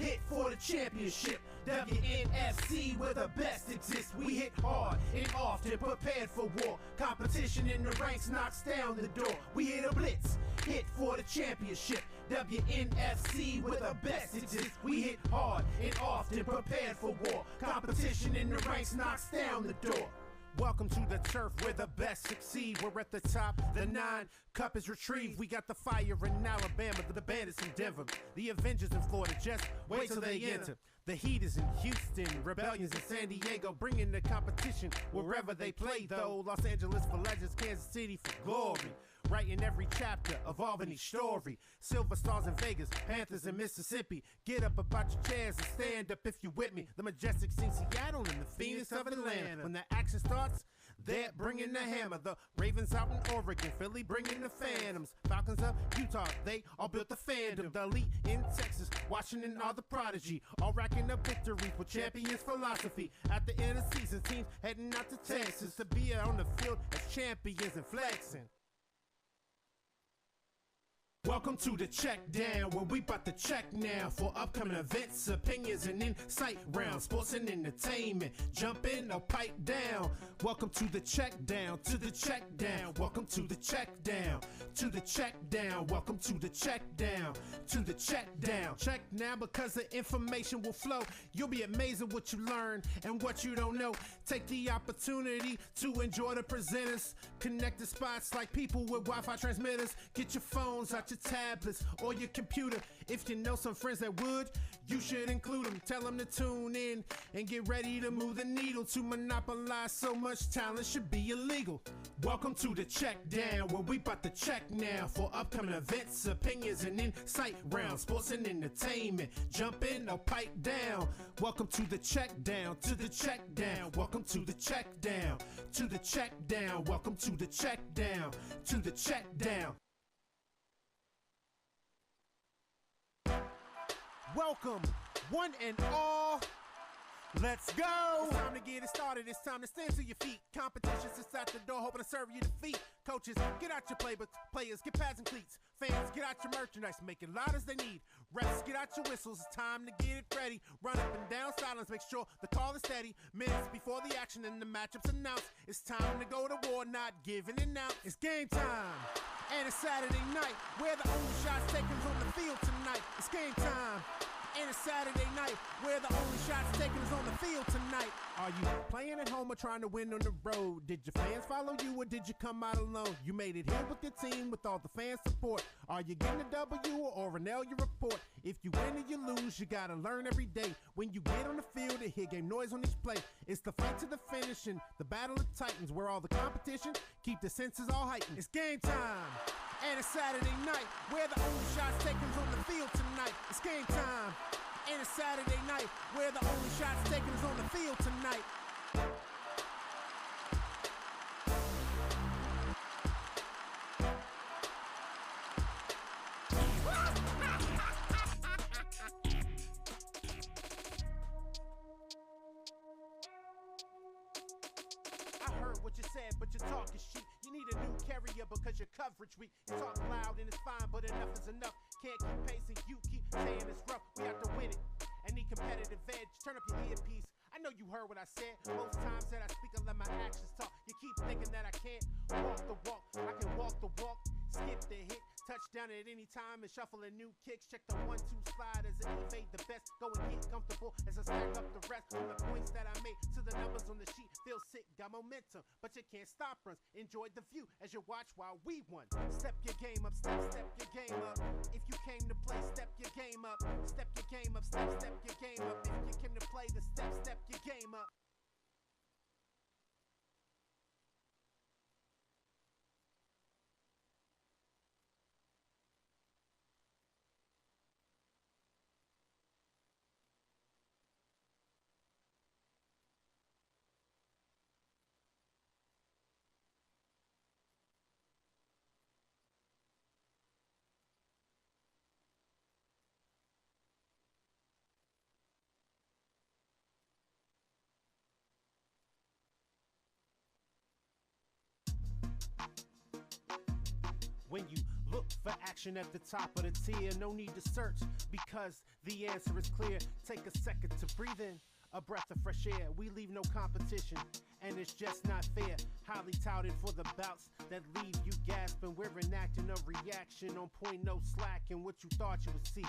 hit for the championship. WNFC, where the best exists. We hit hard and often, prepared for war. Competition in the ranks knocks down the door. We hit a blitz, hit for the championship. WNFC, where the best exists. We hit hard and often, prepared for war. Competition in the ranks knocks down the door. Welcome to the turf where the best succeed. We're at the top, the 9 cup is retrieved. We got the fire in Alabama, the Bandits in Denver, the Avengers in Florida, just wait till they enter. The Heat is in Houston, Rebellions in San Diego, bringing the competition wherever they play though. Los Angeles for legends, Kansas City for glory. Writing every chapter, evolving each story. Silver Stars in Vegas, Panthers in Mississippi. Get up about your chairs and stand up if you with me. The Majestic in Seattle and the Phoenix of Atlanta. When the action starts, they're bringing the hammer. The Ravens out in Oregon, Philly bringing the Phantoms. Falcons of Utah, they all built the fandom. The elite in Texas, Washington are the prodigy. All racking up victories with champions philosophy. At the end of the season, teams heading out to Texas to be on the field as champions and flexing. Welcome to the check down, where we bout to check now for upcoming events, opinions, and insight rounds, sports and entertainment. Jump in or pipe down. Welcome to the check down, to the check down. Welcome to the check down, to the check down. Welcome to the check down, to the check down. Check now because the information will flow. You'll be amazed at what you learn and what you don't know. Take the opportunity to enjoy the presenters. Connect the spots like people with Wi-Fi transmitters. Get your phones out your tablets or your computer. If you know some friends that would, you should include them. Tell them to tune in and get ready to move the needle. To monopolize so much talent should be illegal. Welcome to the check down, where we bout to check now for upcoming events, opinions, and insight rounds, sports and entertainment. Jump in or pipe down. Welcome to the check down, to the check down. Welcome to the check down, to the check down. Welcome to the check down, to the check down. Welcome, one and all. Let's go! It's time to get it started. It's time to stand to your feet. Competition sits at the door, hoping to serve you defeat. Coaches, get out your playbooks. Players, get pads and cleats. Fans, get out your merchandise. Make it loud as they need. Refs, get out your whistles. It's time to get it ready. Run up and down silence. Make sure the call is steady. Minutes before the action and the matchups announced. It's time to go to war, not giving it out. It's game time. And it's Saturday night, where the only shots taken is on the field tonight. It's game time. And it's Saturday night, where the only shots taken is on the field tonight. Are you playing at home or trying to win on the road? Did your fans follow you or did you come out alone? You made it here with your team with all the fan support. Are you getting a W or an L you report? If you win or you lose, you gotta learn every day. When you get on the field and hear game noise on each play, it's the fight to the finish and the battle of titans, where all the competition keep the senses all heightened. It's game time. And it's Saturday night, where the only shots taken is on the field tonight. It's game time. And it's Saturday night, where the only shots taken is on the field tonight. What you said, but your talk is cheap. You need a new carrier because your coverage weak. You talk loud and it's fine, but enough is enough. Can't keep pacing, you keep saying it's rough. We have to win it. Any competitive edge, turn up your earpiece. I know you heard what I said. Most times that I speak, I let my actions talk. You keep thinking that I can't walk the walk. I can walk the walk, skip the hit, touchdown at any time and shuffle a new kicks. Check the 1-2 slide as it evade the best. Go and get comfortable as I stack up the rest. From the points that I made to the numbers on the sheet. Feel sick, got momentum, but you can't stop runs. Enjoy the view as you watch while we won. Step your game up, step your game up. If you came to play, step your game up. Step your game up, step your game up. If you came to play, then step your game up. When you Look for action at the top of the tier. No need to search because the answer is clear. Take a second to breathe in a breath of fresh air. We leave no competition, and it's just not fair. Highly touted for the bouts that leave you gasping. We're enacting a reaction on point, no slack in what you thought you would see.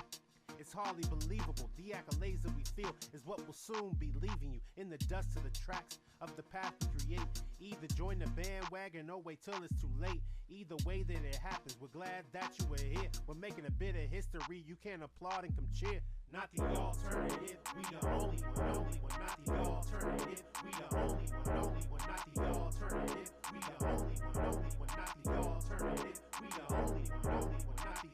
It's hardly believable. The accolades that we feel is what will soon be leaving you in the dust of the tracks of the path we create. Either join the bandwagon or wait till it's too late. Either way that it happens, we're glad that you were here. We're making a bit of history. You can applaud and come cheer. Not the alternative, we the only one, not the alternative. We the only one, not the alternative. We the only one, not the alternative. We the only one, not the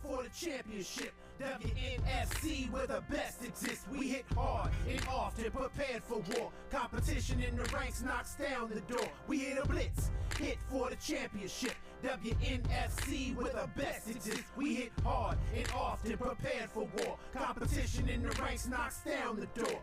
for the championship. WNFC, where the best exists. We hit hard and often, prepared for war. Competition in the ranks knocks down the door. We hit a blitz, hit for the championship. WNFC, where the best exists. We hit hard and often, prepared for war. Competition in the ranks knocks down the door.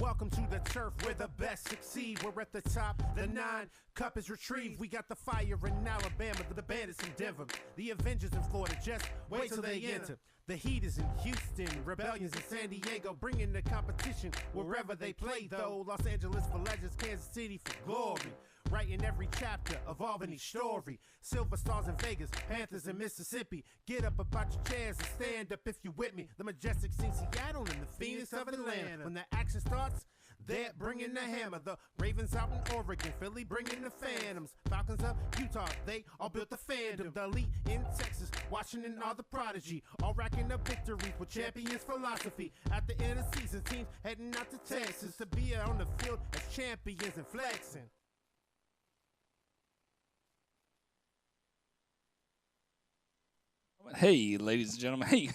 Welcome to the turf where the best succeed. We're at the top, the 9 cup is retrieved. We got the fire in Alabama, the Bandits in Denver, the Avengers in Florida, just wait till they enter. The Heat is in Houston, Rebellions in San Diego, bringing the competition wherever they play though. Los Angeles for legends, Kansas City for glory. Writing every chapter, evolving each story. Silver Stars in Vegas, Panthers in Mississippi. Get up about your chairs and stand up if you with me. The Majestic scene Seattle and the Phoenix of Atlanta. When the action starts, they're bringing the hammer. The Ravens out in Oregon, Philly bringing the Phantoms. Falcons up Utah, they all built the fandom. The elite in Texas, Washington are the prodigy. All racking up victories with champions philosophy. At the end of the season, teams heading out to Texas to be on the field as champions and flexing. Hey, ladies and gentlemen. Hey,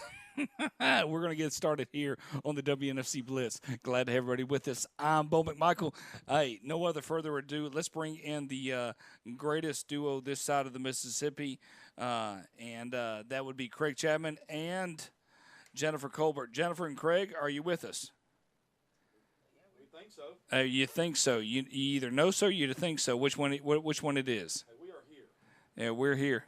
we're going to get started here on the WNFC Blitz. Glad to have everybody with us. I'm Bo McMichael. Hey, no other further ado. Let's bring in the greatest duo this side of the Mississippi, and that would be Craig Chapman and Jennifer Colbert. Jennifer and Craig, are you with us? We think so. You think so. You either know so or you think so. Which one it is? We are here. Yeah, we're here.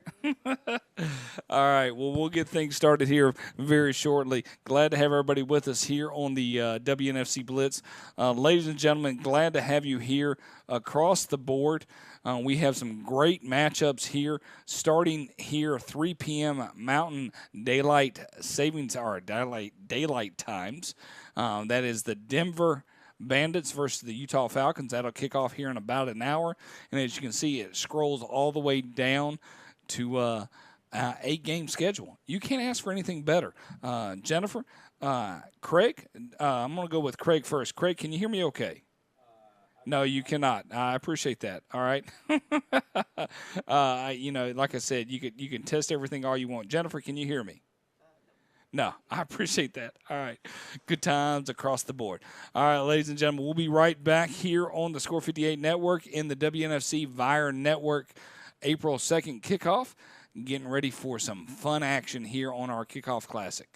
All right. Well, we'll get things started here very shortly. Glad to have everybody with us here on the WNFC Blitz. Ladies and gentlemen, glad to have you here across the board. We have some great matchups here, starting here 3 p.m. Mountain Daylight Savings or daylight times. That is the Denver Bandits versus the Utah Falcons. That'll kick off here in about an hour. And as you can see, it scrolls all the way down to 8-game schedule. You can't ask for anything better. Jennifer, Craig, I'm going to go with Craig first. Craig, can you hear me okay? No, you cannot. I appreciate that. All right. Like I said, you can test everything all you want. Jennifer, can you hear me? No, I appreciate that. All right. Good times across the board. All right, ladies and gentlemen, we'll be right back here on the Score 58 Network in the WNFC Vire Network April 2nd kickoff, getting ready for some fun action here on our Kickoff Classic.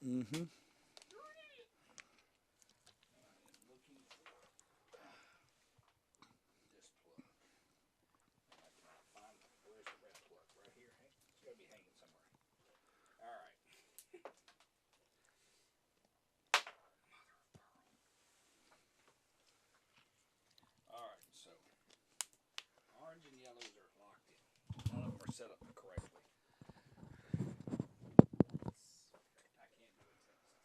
Mm-hmm. Orange and yellows are locked in. None of them are set up correctly. I can't do a test.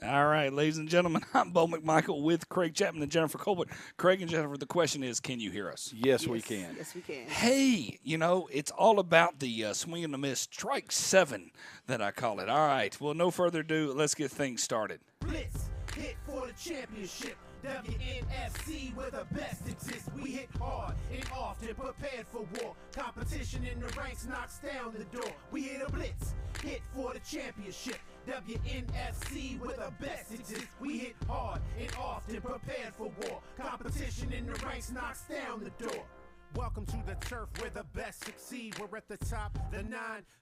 All right, ladies and gentlemen, I'm Bo McMichael with Craig Chapman and Jennifer Colbert. Craig and Jennifer, the question is, can you hear us? Yes, we can. Yes, we can. Hey, it's all about the swing and a miss, strike 7 that I call it. All right, well, no further ado, let's get things started. Blitz, hit for the championship. WNFC, where the best exists. We hit hard and often, prepared for war. Competition in the ranks knocks down the door. We hit a blitz, hit for the championship. WNFC, where the best exists. We hit hard and often, prepared for war. Competition in the ranks knocks down the door. Welcome to the turf where the best succeed. We're at the top, the 9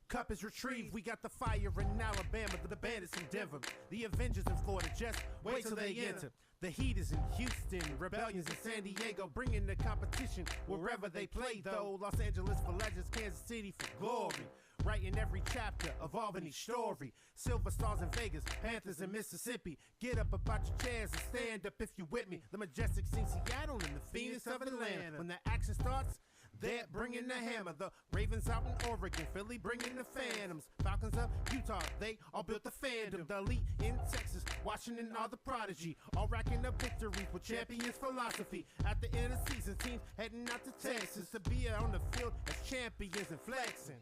cup is retrieved. We got the fire in Alabama, the Bandits in Denver, the Avengers in Florida. Just wait till they enter. The Heat is in Houston, Rebellions in San Diego, bringing the competition wherever they play, though. Los Angeles for legends, Kansas City for glory. Writing every chapter of Albany's story. Silver Stars in Vegas, Panthers in Mississippi. Get up about your chairs and stand up if you with me. The Majestics in Seattle and the Phoenix of Atlanta. When the action starts, they're bringing the hammer. The Ravens out in Oregon, Philly bringing the Phantoms. Falcons up Utah, they all built the fandom. The elite in Texas, Washington are the prodigy. All racking up victories with champions philosophy. At the end of the season, teams heading out to Texas to be on the field as champions and flexing.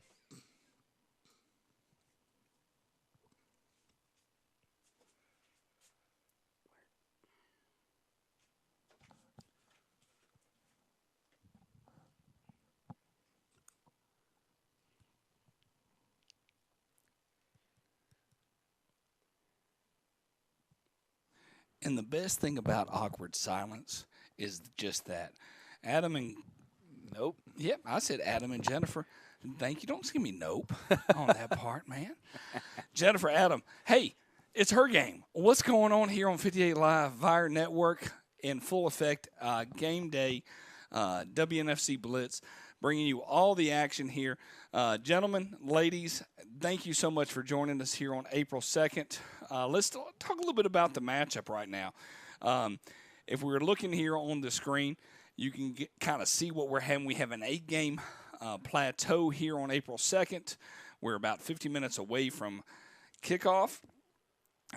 And the best thing about awkward silence is just that. Adam and Nope. Yep, I said Adam and Jennifer. Thank you. Don't give me nope on that part, man. Jennifer, Adam, hey, it's her game. What's going on here on 58 Live, Vire Network in full effect? Game day, WNFC Blitz, bringing you all the action here. Gentlemen, ladies, thank you so much for joining us here on April 2nd. Let's talk a little bit about the matchup right now. If we're looking here on the screen, you can kind of see what we're having. We have an 8-game plateau here on April 2nd. We're about 50 minutes away from kickoff.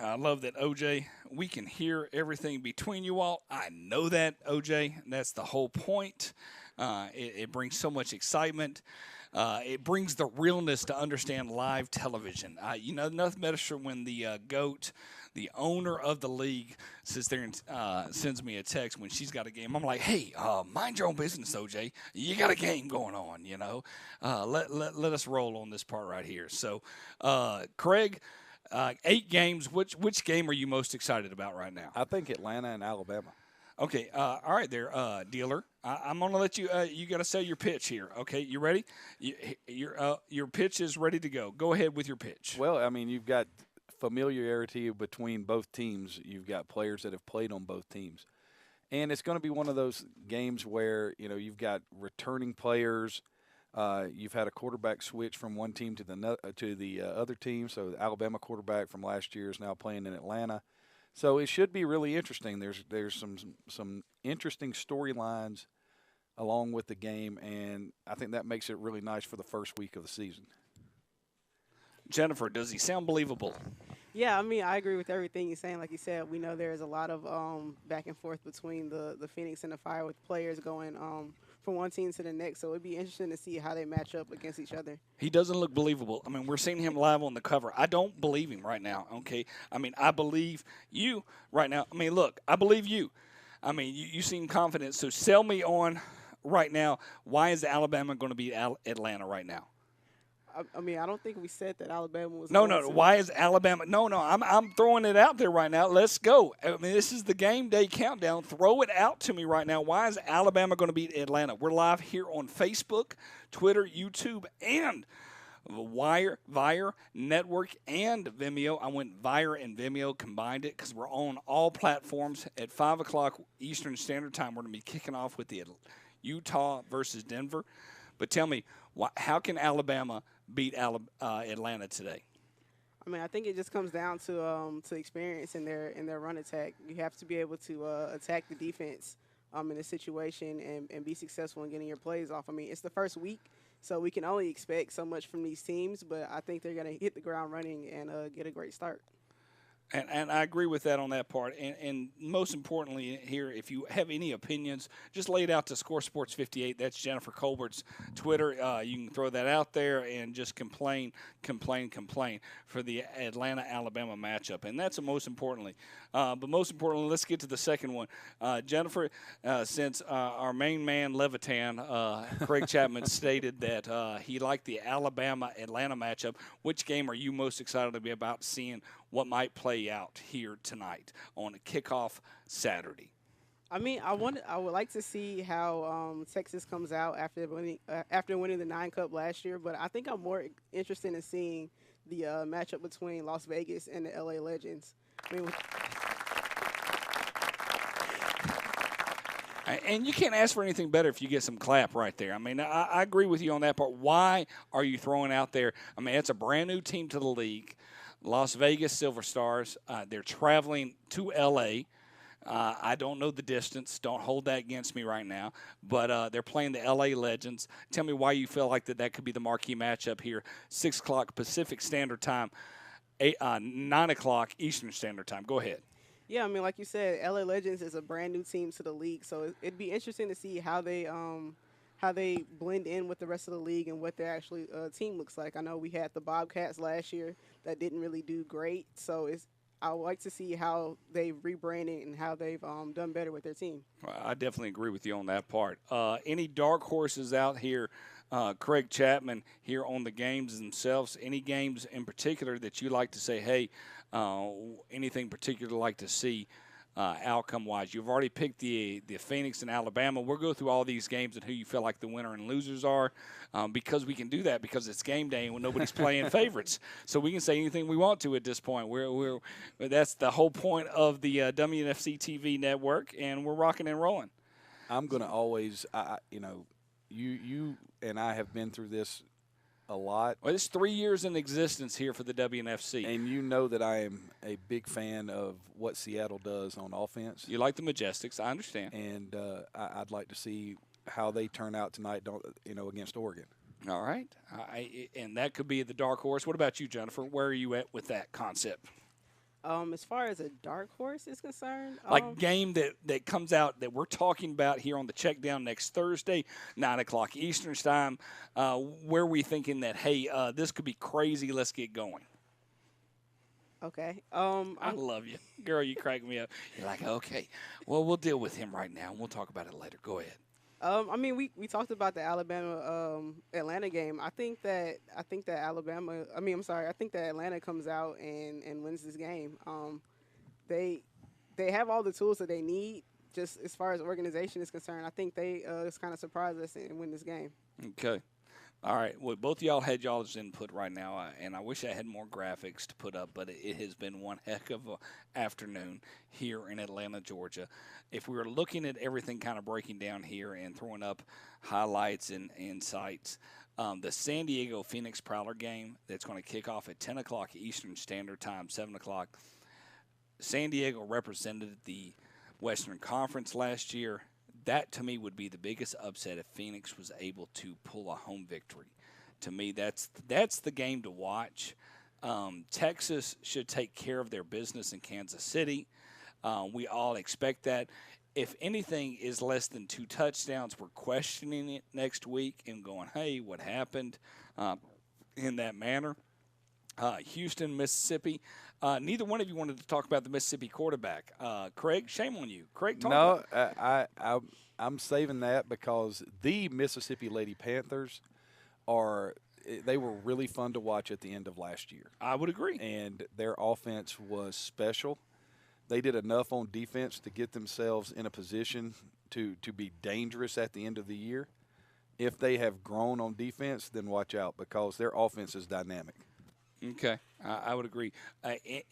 I love that, OJ. We can hear everything between you all. I know that, OJ. That's the whole point. It brings so much excitement. It brings the realness to understand live television. Nothing better when the GOAT, the owner of the league, sits there and sends me a text when she's got a game. I'm like, hey, mind your own business, OJ. You got a game going on, Let us roll on this part right here. So, Craig, 8 games. Which game are you most excited about right now? I think Atlanta and Alabama. Okay, all right there, dealer. I'm going to let you you got to say your pitch here. Okay, you ready? Your pitch is ready to go. Go ahead with your pitch. Well, I mean, you've got familiarity between both teams. You've got players that have played on both teams. And it's going to be one of those games where, you've got returning players. You've had a quarterback switch from one team to the other team. So the Alabama quarterback from last year is now playing in Atlanta. So it should be really interesting. There's some interesting storylines along with the game, and I think that makes it really nice for the first week of the season. Jennifer, does he sound believable? Yeah, I mean, I agree with everything you're saying. Like you said, we know there's a lot of back and forth between the Phoenix and the Fire with players going from one team to the next. So it'd be interesting to see how they match up against each other. He doesn't look believable. I mean, we're seeing him live on the cover. I don't believe him right now, okay? I mean, I believe you right now. I mean, look, I believe you. I mean, you seem confident. So sell me on right now, why is Alabama going to beat Atlanta right now? I mean, I don't think we said that Alabama was. No. Why is Alabama? No. I'm throwing it out there right now. Let's go. I mean, this is the game day countdown. Throw it out to me right now. Why is Alabama going to beat Atlanta? We're live here on Facebook, Twitter, YouTube, and Vire Network and Vimeo. I went Vire and Vimeo, combined it because we're on all platforms at 5 o'clock Eastern Standard Time. We're going to be kicking off with the Utah versus Denver. But tell me, how can Alabama beat Atlanta today? I mean, I think it just comes down to experience in their run attack. You have to be able to attack the defense in a situation and be successful in getting your plays off. I mean, it's the first week, so we can only expect so much from these teams, but I think they're going to hit the ground running and get a great start. And I agree with that on that part. And most importantly here, if you have any opinions, just lay it out to Score Sports 58. That's Jennifer Colbert's Twitter. You can throw that out there and just complain for the Atlanta-Alabama matchup. And that's most importantly. But most importantly, let's get to the second one. Jennifer, since our main man, Levitan, Craig Chapman, stated that he liked the Alabama-Atlanta matchup, which game are you most excited to be about seeing what might play out here tonight on a kickoff Saturday? I mean, I would like to see how Texas comes out after winning the 9 Cup last year, but I think I'm more interested in seeing the matchup between Las Vegas and the LA Legends. I mean, and you can't ask for anything better if you get some clap right there. I mean, I agree with you on that part. Why are you throwing out there? I mean, it's a brand new team to the league. Las Vegas Silver Stars, they're traveling to L.A. I don't know the distance. Don't hold that against me right now. But they're playing the L.A. Legends. Tell me why you feel like that could be the marquee matchup here. 6 o'clock Pacific Standard Time, 9 o'clock Eastern Standard Time. Go ahead. Yeah, I mean, like you said, LA Legends is a brand new team to the league, so it'd be interesting to see how they blend in with the rest of the league and what their actually team looks like. I know we had the Bobcats last year that didn't really do great, so I would like to see how they've rebranded and how they've done better with their team. I definitely agree with you on that part. Any dark horses out here, Craig Chapman, here on the games themselves? Any games in particular that you like to say, hey, anything particular like to see outcome-wise? You've already picked the Phoenix and Alabama. We'll go through all these games and who you feel like the winner and losers are, because we can do that because it's game day and nobody's playing favorites. So we can say anything we want to at this point. That's the whole point of the WNFC TV network, and we're rocking and rolling. I'm going to always, you and I have been through this a lot. Well, it's 3 years in existence here for the WNFC. And you know that I am a big fan of what Seattle does on offense. You like the Majestics, I understand. And I'd like to see how they turn out tonight, against Oregon. All right. And that could be the dark horse. What about you, Jennifer? Where are you at with that concept? As far as a dark horse is concerned, like game that comes out that we're talking about here on the check down next Thursday, 9 o'clock Eastern time, where are we thinking that, hey, this could be crazy, let's get going? Okay. I love you. Girl, you crack me up. You're like, okay, well, we'll deal with him right now, and we'll talk about it later. Go ahead. I mean, we talked about the Alabama Atlanta game. I think that Atlanta comes out and wins this game. They have all the tools that they need. Just as far as organization is concerned, I think they just kind of surprise us and win this game. Okay. All right. Well, both of y'all had y'all's input right now, and I wish I had more graphics to put up, but it has been one heck of an afternoon here in Atlanta, Georgia. If we were looking at everything kind of breaking down here and throwing up highlights and insights, the San Diego Phoenix Prowler game that's going to kick off at 10 o'clock Eastern Standard Time, 7 o'clock. San Diego represented the Western Conference last year. That, to me, would be the biggest upset if Phoenix was able to pull a home victory. To me, that's the game to watch. Texas should take care of their business in Kansas City. We all expect that. If anything is less than 2 touchdowns, we're questioning it next week and going, hey, what happened in that manner? Houston, Mississippi. Neither one of you wanted to talk about the Mississippi quarterback. Craig, shame on you. Craig, talk about it. I'm saving that because the Mississippi Lady Panthers they were really fun to watch at the end of last year. I would agree. And their offense was special. They did enough on defense to get themselves in a position to be dangerous at the end of the year. If they have grown on defense, then watch out because their offense is dynamic. Okay, I would agree.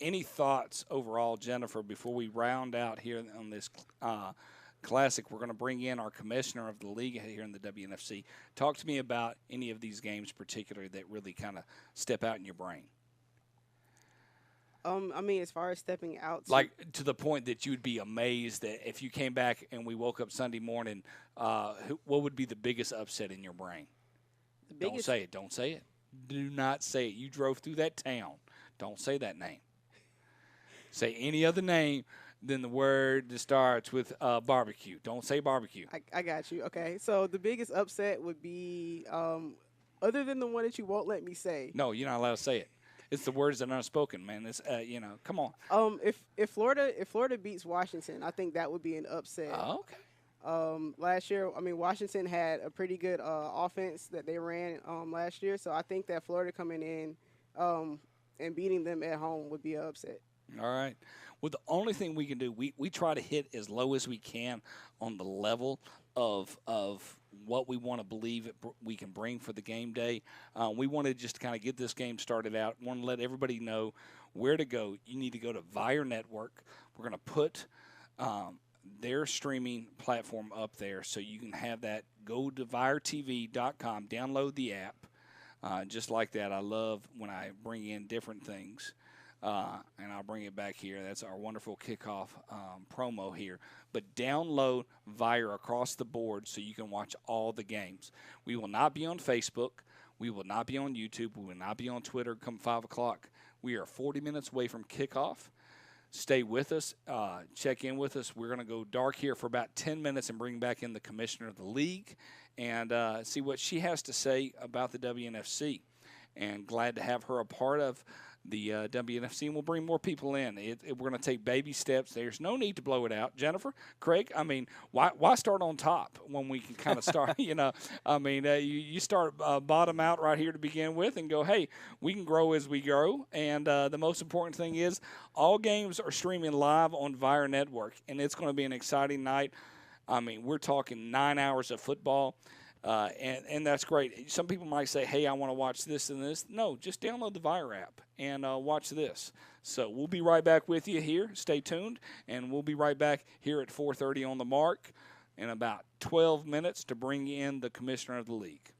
Any thoughts overall, Jennifer, before we round out here on this Classic? We're going to bring in our commissioner of the league here in the WNFC. Talk to me about any of these games particularly that really kind of step out in your brain. I mean, as far as stepping out. Like to the point that you'd be amazed that if you came back and we woke up Sunday morning, what would be the biggest upset in your brain? Don't say it. Don't say it. Do not say it. You drove through that town. Don't say that name. Say any other name than the word that starts with barbecue. Don't say barbecue. I got you. Okay, so the biggest upset would be, other than the one that you won't let me say. No, you're not allowed to say it. It's the words that are unspoken, man. It's come on. If Florida beats Washington, I think that would be an upset. Oh, okay. Last year, I mean, Washington had a pretty good offense that they ran last year, so I think that Florida coming in and beating them at home would be an upset. All right. Well, the only thing we can do, we try to hit as low as we can on the level of what we want to believe we can bring for the game day. We wanted just to kind of get this game started out. Want to let everybody know where to go. You need to go to Vire Network. We're going to put their streaming platform up there so you can have that. Go to viretv.com, download the app. Just like that, I love when I bring in different things. And I'll bring it back here. That's our wonderful kickoff promo here. But download Vire across the board so you can watch all the games. We will not be on Facebook. We will not be on YouTube. We will not be on Twitter come 5 o'clock. We are 40 minutes away from kickoff. Stay with us. Check in with us. We're going to go dark here for about 10 minutes and bring back in the commissioner of the league and see what she has to say about the WNFC. And glad to have her a part of the WNFC, and we'll bring more people in. We're going to take baby steps. There's no need to blow it out. Jennifer, Craig, I mean, why start on top when we can kind of start, I mean, you start bottom out right here to begin with and go, hey, we can grow as we grow. And the most important thing is all games are streaming live on Vire Network, and it's going to be an exciting night. I mean, we're talking 9 hours of football. And that's great. Some people might say, hey, I want to watch this and this. No, just download the Vire app and watch this. So we'll be right back with you here. Stay tuned, and we'll be right back here at 4:30 on the mark in about 12 minutes to bring in the commissioner of the league.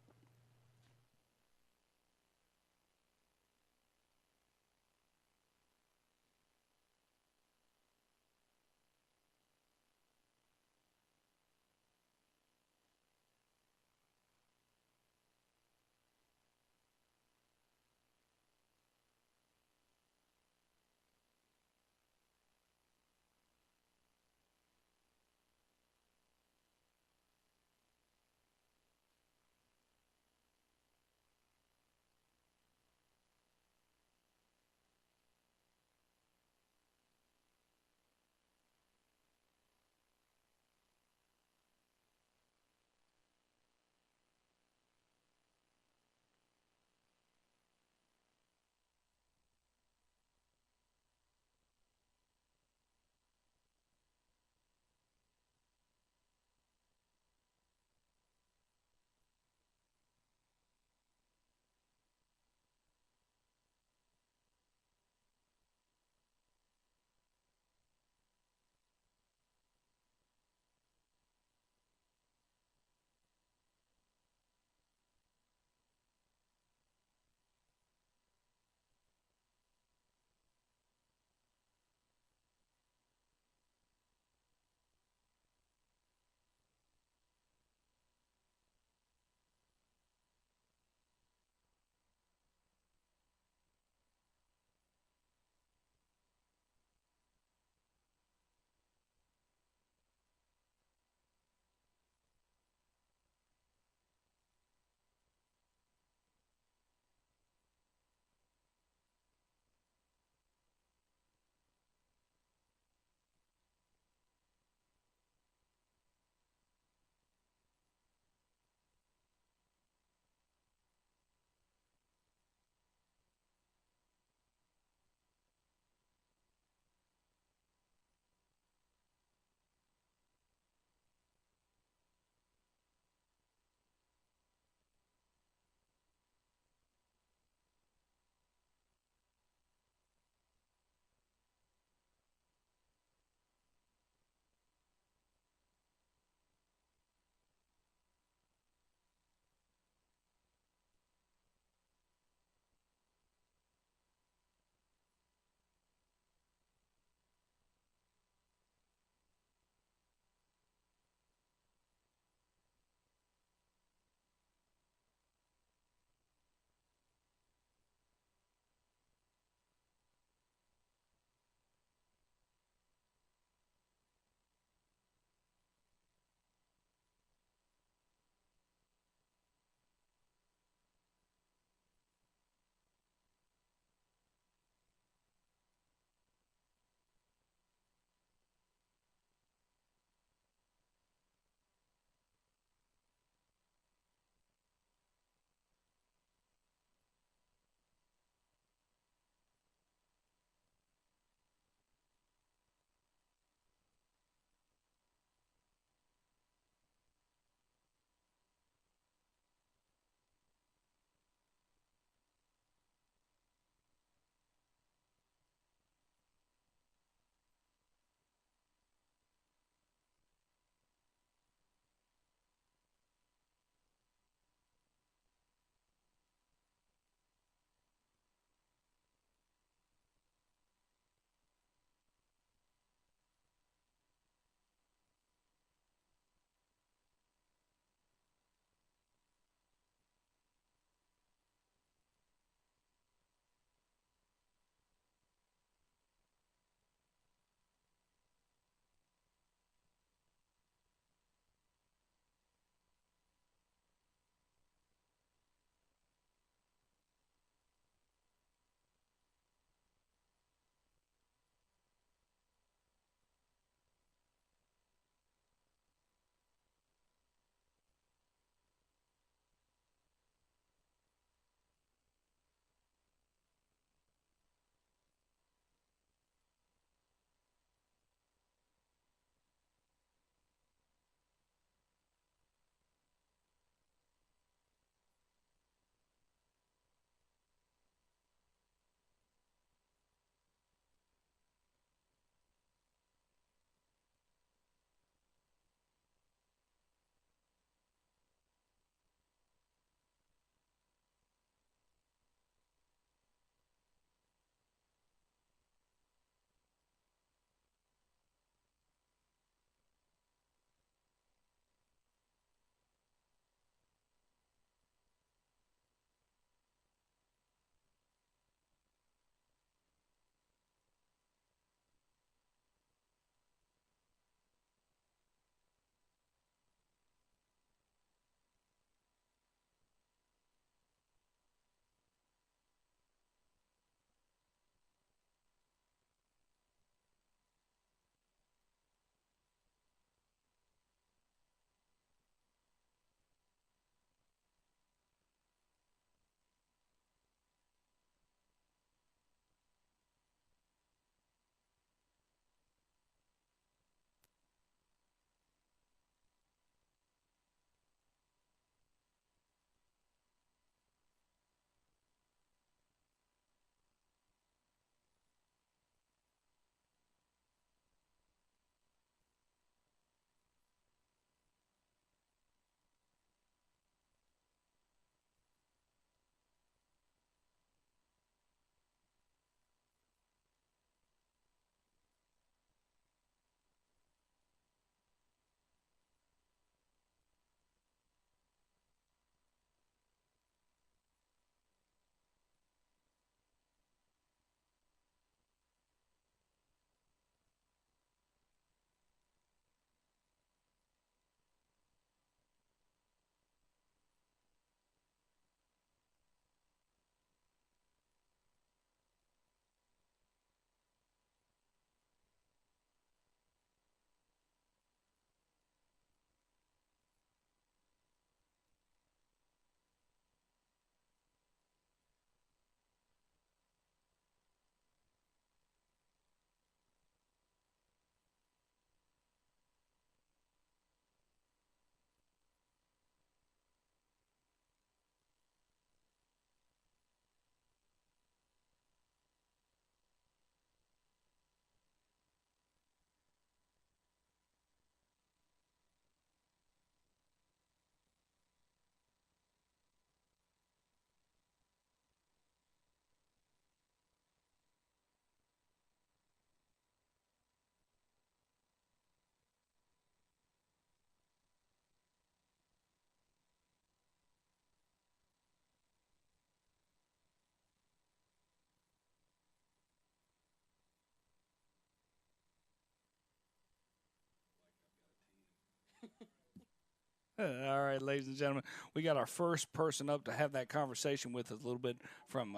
All right, ladies and gentlemen, we got our first person up to have that conversation with us a little bit from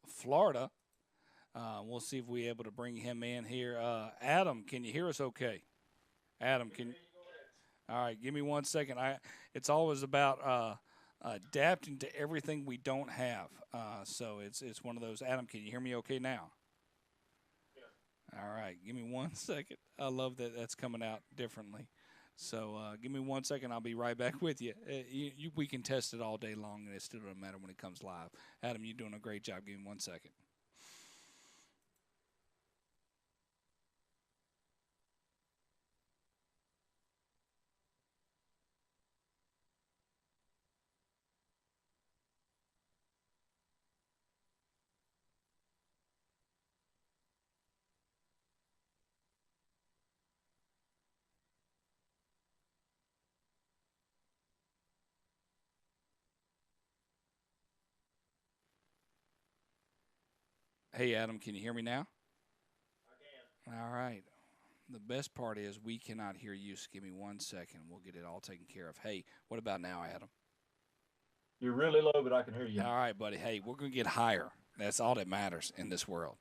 Florida. We'll see if we're able to bring him in here. Adam, can you hear us okay? Adam, can you? All right, give me 1 second. It's always about adapting to everything we don't have. So it's one of those. Adam, can you hear me okay now? Yeah. All right, give me 1 second. I love that that's coming out differently. So give me 1 second. I'll be right back with you. We can test it all day long, and it still doesn't matter when it comes live. Adam, you're doing a great job. Give me 1 second. Hey, Adam, can you hear me now? I can. All right. The best part is we cannot hear you, so give me 1 second. We'll get it all taken care of. Hey, what about now, Adam? You're really low, but I can hear you. All right, buddy. Hey, we're going to get higher. That's all that matters in this world.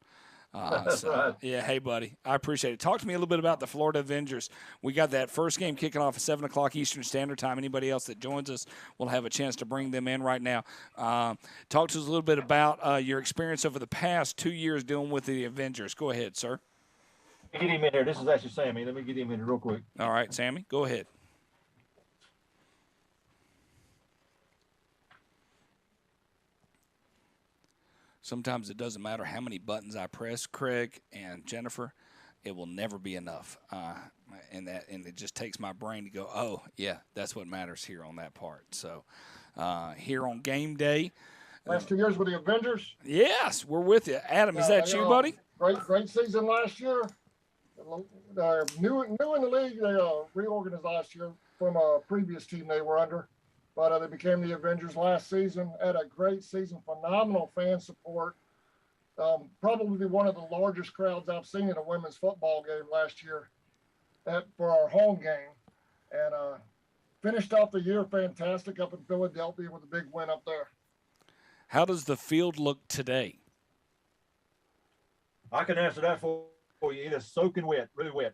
That's right. Yeah, hey, buddy. I appreciate it. Talk to me a little bit about the Florida Avengers. We got that first game kicking off at 7 o'clock Eastern Standard Time. Anybody else that joins us will have a chance to bring them in right now. Talk to us a little bit about your experience over the past 2 years dealing with the Avengers. Go ahead, sir. Get him in here. This is actually Sammy. Let me get him in here real quick. All right, Sammy, go ahead. Sometimes it doesn't matter how many buttons I press, Craig and Jennifer, it will never be enough. And it just takes my brain to go, oh, yeah, that's what matters here on that part. So here on game day. Last 2 years with the Avengers. Yes, we're with you. Adam, is that you, buddy? Great season last year. New in the league, they reorganized last year from a previous team they were under. But they became the Avengers last season. Had a great season, phenomenal fan support. Probably one of the largest crowds I've seen in a women's football game last year for our home game. And finished off the year fantastic up in Philadelphia with a big win up there. How does the field look today? I can answer that for you. It is soaking wet, really wet.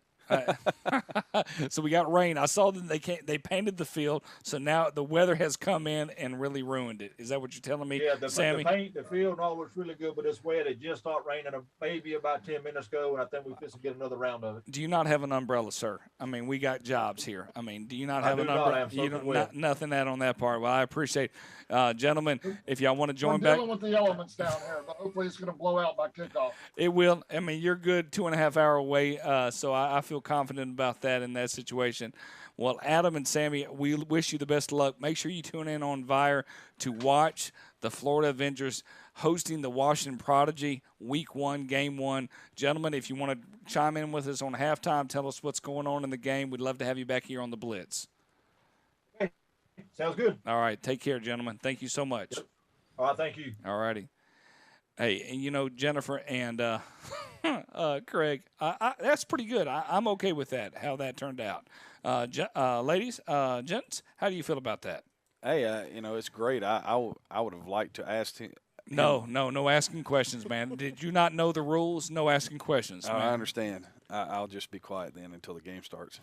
So we got rain. I saw that they painted the field, so now the weather has come in and really ruined it. Is that what you're telling me, Yeah, Sammy? the paint, the field, and all was really good, but it's wet. It just started raining maybe about 10 minutes ago, and I think we're supposed to get another round of it. Do you not have an umbrella, sir? I mean, we got jobs here. I mean, do you not have an umbrella? You don't, nothing that on that part. Well, I appreciate it. Gentlemen, if y'all want to join back. We're dealing with the elements down here, but hopefully it's going to blow out by kickoff. It will. I mean, you're good 2.5 hours away, so I feel confident about that in that situation. Well, Adam and Sammy, we wish you the best of luck. Make sure you tune in on Vire to watch the Florida Avengers hosting the Washington Prodigy Week 1, Game 1. Gentlemen, if you want to chime in with us on halftime, tell us what's going on in the game. We'd love to have you back here on the Blitz. Okay. Sounds good. All right. Take care, gentlemen. Thank you so much. Yep. All right. Thank you. All righty. Hey, and you know, Jennifer and Craig, that's pretty good. I'm okay with that, how that turned out. Ladies, gents, how do you feel about that? Hey, it's great. I would have liked to ask him. No asking questions, man. Did you not know the rules? No asking questions. Man. I understand. I'll just be quiet then until the game starts.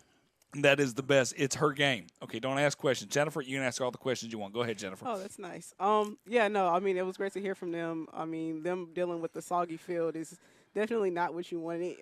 That is the best. It's her game. Okay, don't ask questions. Jennifer, you can ask all the questions you want. Go ahead, Jennifer. Oh, that's nice. Yeah, no, I mean, it was great to hear from them. I mean, them dealing with the soggy field is definitely not what you wanted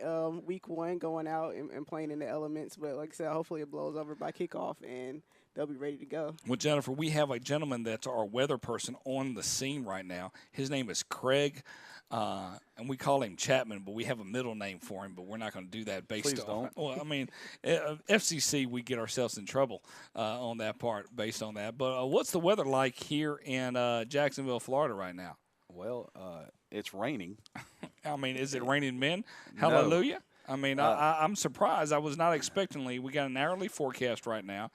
week 1, going out and playing in the elements. But like I said, hopefully it blows over by kickoff and they'll be ready to go. Well, Jennifer, we have a gentleman that's our weather person on the scene right now. His name is Craig. And we call him Chapman, but we have a middle name for him, but we're not going to do that based on. Well, I mean, FCC, we get ourselves in trouble on that part based on that. But what's the weather like here in Jacksonville, Florida right now? Well, it's raining. I mean, is it raining men? Hallelujah. No. I mean, I'm surprised. I was not expectingly. We got an hourly forecast right now.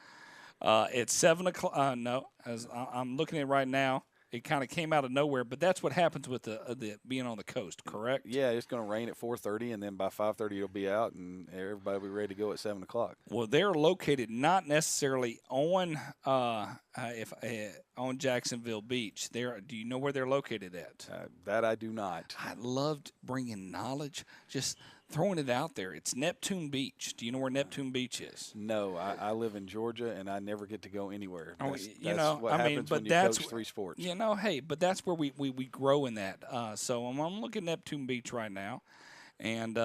It's 7 o'clock. No, as I'm looking at it right now. It kind of came out of nowhere, but that's what happens with the being on the coast, correct? Yeah, it's going to rain at 4:30, and then by 5:30 it'll be out, and everybody will be ready to go at 7 o'clock. Well, they're located not necessarily on on Jacksonville Beach. Do you know where they're located at? That I do not. I loved bringing knowledge, just throwing it out there. It's Neptune Beach. Do you know where Neptune Beach is? No, I live in Georgia, and I never get to go anywhere. That's what I mean, happens but when you that's coach 3 sports. You know, hey, but that's where we grow in that. So I'm looking at Neptune Beach right now, and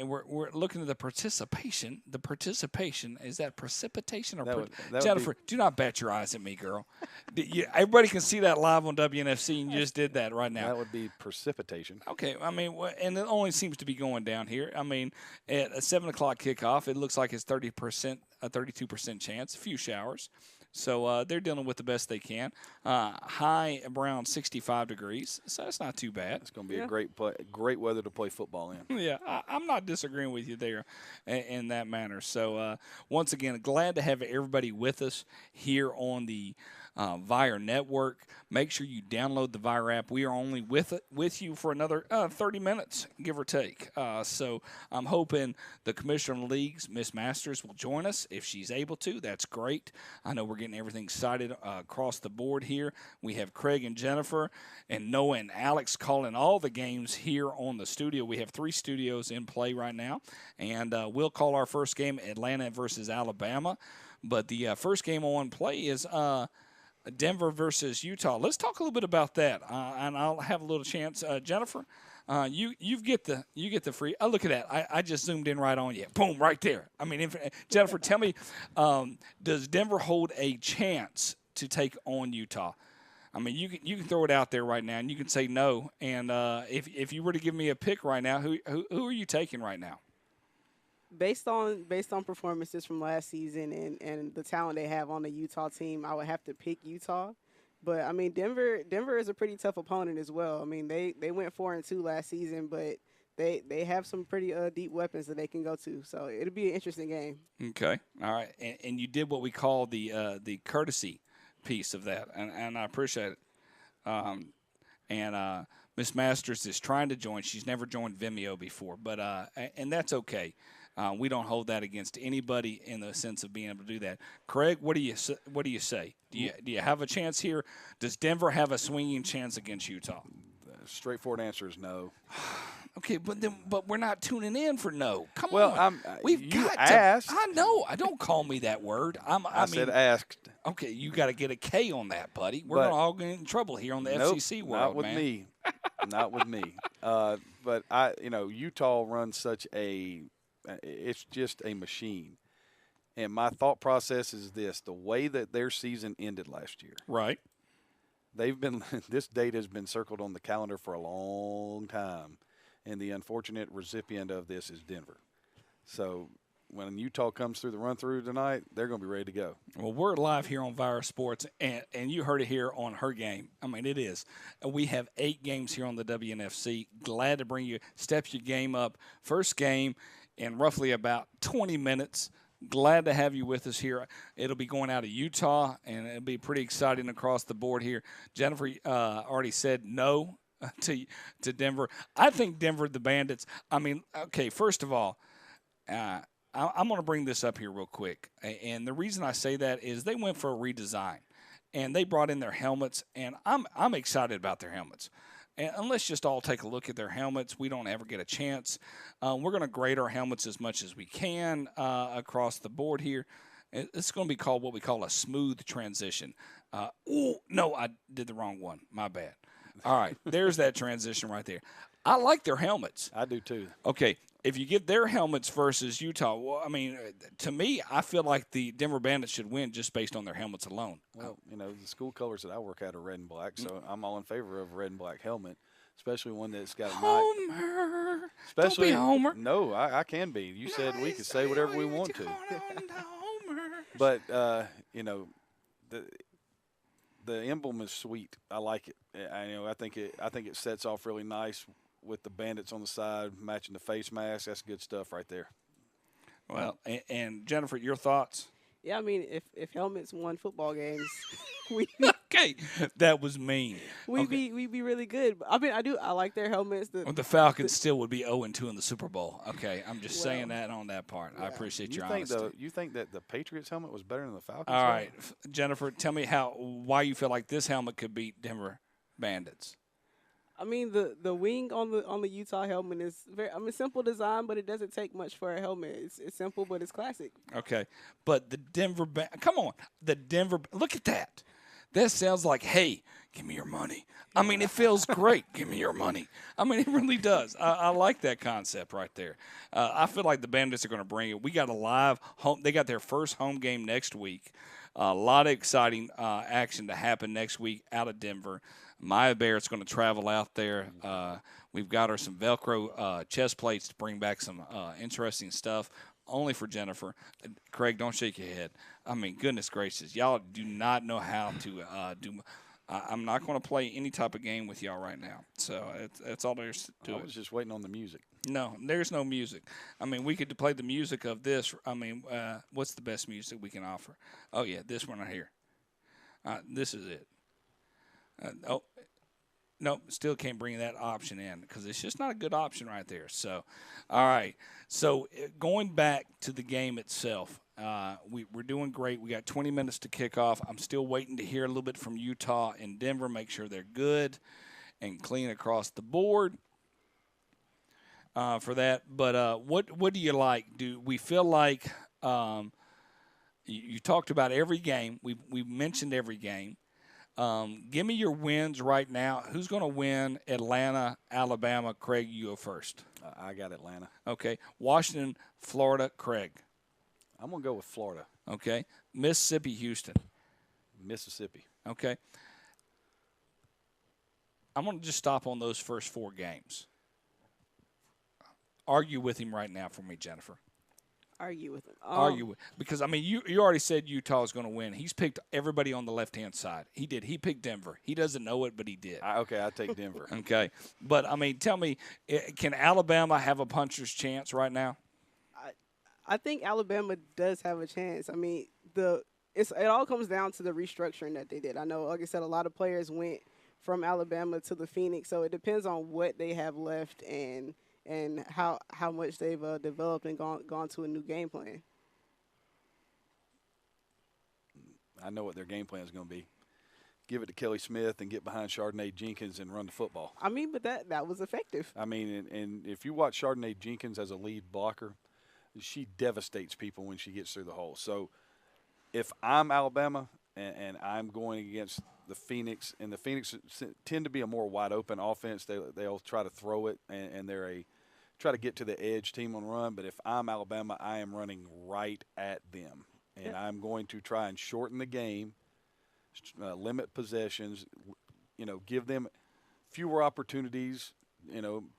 we're looking at the participation. The participation, is that precipitation or That would Jennifer? Do not bat your eyes at me, girl. Everybody can see that live on WNFC, and you just did that right now. That would be precipitation. Okay, I mean, and it only seems to be going down here. I mean, at a 7 o'clock kickoff, it looks like it's 30%, a 32% chance, a few showers. So they're dealing with the best they can. High around 65 degrees, so that's not too bad. It's going to be a great weather to play football in. Yeah, I'm not disagreeing with you there in that manner. So once again, glad to have everybody with us here on the Vire Network. Make sure you download the Vire app. We are only with you for another 30 minutes, give or take. So I'm hoping the commissioner of the leagues, Miss Masters, will join us if she's able to. That's great. I know we're getting everything excited across the board here. We have Craig and Jennifer and Noah and Alex calling all the games here on the studio. We have 3 studios in play right now, and we'll call our first game Atlanta versus Alabama. But the first game on play is Denver versus Utah. Let's talk a little bit about that, and I'll have a little chance. Jennifer, you get the free. Oh, look at that! I just zoomed in right on you. Boom, right there. I mean, Jennifer, tell me, does Denver hold a chance to take on Utah? I mean, you can throw it out there right now, and you can say no. And if you were to give me a pick right now, who are you taking right now? Based on performances from last season and the talent they have on the Utah team, I would have to pick Utah. But I mean, Denver is a pretty tough opponent as well. I mean, they went 4-2 last season, but they have some pretty deep weapons that they can go to. So it'll be an interesting game. Okay, all right, and you did what we call the courtesy piece of that, and I appreciate it. And Miss Masters is trying to join. She's never joined Vimeo before, but and that's okay. We don't hold that against anybody in the sense of being able to do that. Craig, what do you say? Do you have a chance here? Does Denver have a swinging chance against Utah? The straightforward answer is no. Okay, but we're not tuning in for no. Come on. Well, We've you got asked. To. I know. I don't call me that word. I said asked. Okay, you got to get a K on that, buddy. We're all going to get in trouble here on the FCC world, not with man. me. Not with me. But Utah runs such a. It's just a machine. And my thought process is this: the way that their season ended last year. Right. This date has been circled on the calendar for a long time. And the unfortunate recipient of this is Denver. So when Utah comes through the run-through tonight, they're going to be ready to go. Well, we're live here on Vire Sports, and you heard it here on Her Game. I mean, it is. We have 8 games here on the WNFC. Glad to bring you, step your game up. First game in roughly about 20 minutes. Glad to have you with us here. It'll be going out of Utah, and it'll be pretty exciting across the board here. Jennifer already said no to Denver. I think Denver, the Bandits, I mean, okay, first of all, I'm going to bring this up here real quick. And the reason I say that is they went for a redesign, and they brought in their helmets, and I'm excited about their helmets. And let's just all take a look at their helmets. We don't ever get a chance. We're going to grade our helmets as much as we can across the board here. It's going to be called what we call a smooth transition. No, I did the wrong one. My bad. All right, there's that transition right there. I like their helmets. I do too. Okay, if you get their helmets versus Utah, well, I mean, to me, I feel like the Denver Bandits should win just based on their helmets alone. Well, the school colors that I work at are red and black, so I'm all in favor of a red and black helmet, especially one that's got a Homer. Especially Don't be Homer. No, I can be. You said we could say whatever we want to. But the emblem is sweet. I like it. I think it sets off really nice with the Bandits on the side matching the face mask. That's good stuff right there. Well, and Jennifer, your thoughts? Yeah, I mean, if helmets won football games, we Okay, that was mean. we'd Okay. be really good. I mean, I like their helmets. Well, the Falcons still would be 0-2 in the Super Bowl. Okay, I'm just saying Well, that on that part. I appreciate your think honesty. you think that the Patriots helmet was better than the Falcons? All helmet? right, Jennifer, tell me why you feel like this helmet could beat Denver Bandits. I mean, the wing on the Utah helmet is simple design, but it doesn't take much for a helmet. It's simple, but it's classic. Okay, but the Denver come on, look at that. That sounds like, hey, give me your money. I mean, it feels great. Give me your money. I mean, it really does. I like that concept right there. I feel like the Bandits are going to bring it. We got a live home. They got their first home game next week. A lot of exciting action to happen next week out of Denver. Maya Barrett's going to travel out there. We've got her some Velcro chest plates to bring back some interesting stuff. Only for Jennifer. Craig, don't shake your head. I mean, goodness gracious. Y'all do not know how to do. I'm not going to play any type of game with y'all right now. So that's all there's to it. I was just waiting on the music. No, there's no music. I mean, we could play the music of this. I mean, what's the best music we can offer? Oh, yeah, this one right here. This is it. No, still can't bring that option in because it's just not a good option right there. So, all right. So, going back to the game itself, we're doing great. We got 20 minutes to kick off. I'm still waiting to hear a little bit from Utah and Denver, make sure they're good and clean across the board for that. But what do you like? Do we feel like you talked about every game. We've mentioned every game. Give me your wins right now. Who's going to win Atlanta, Alabama? Craig, you go first. I got Atlanta. Okay. Washington, Florida, Craig. I'm going to go with Florida. Okay. Mississippi, Houston. Mississippi. Okay. I'm going to just stop on those first four games. Argue with him right now for me, Jennifer. Argue with him. Because I mean, you already said Utah is going to win. He's picked everybody on the left-hand side. He did. He picked Denver. He doesn't know it, but he did. Okay, I take Denver. Okay, but I mean, tell me, can Alabama have a puncher's chance right now? I think Alabama does have a chance. I mean, it all comes down to the restructuring that they did. I know, like I said, a lot of players went from Alabama to the Phoenix, so it depends on what they have left and how much they've developed and gone to a new game plan. I know what their game plan is going to be. Give it to Kelly Smith and get behind Chardonnay Jenkins and run the football. I mean, but that was effective. I mean, and if you watch Chardonnay Jenkins as a lead blocker, she devastates people when she gets through the hole. So if I'm Alabama and I'm going against the Phoenix, and the Phoenix tend to be a more wide open offense, they'll try to throw it, and they're try to get to the edge team on run. But if I'm Alabama, I am running right at them, and I'm going to try and shorten the game, limit possessions, give them fewer opportunities,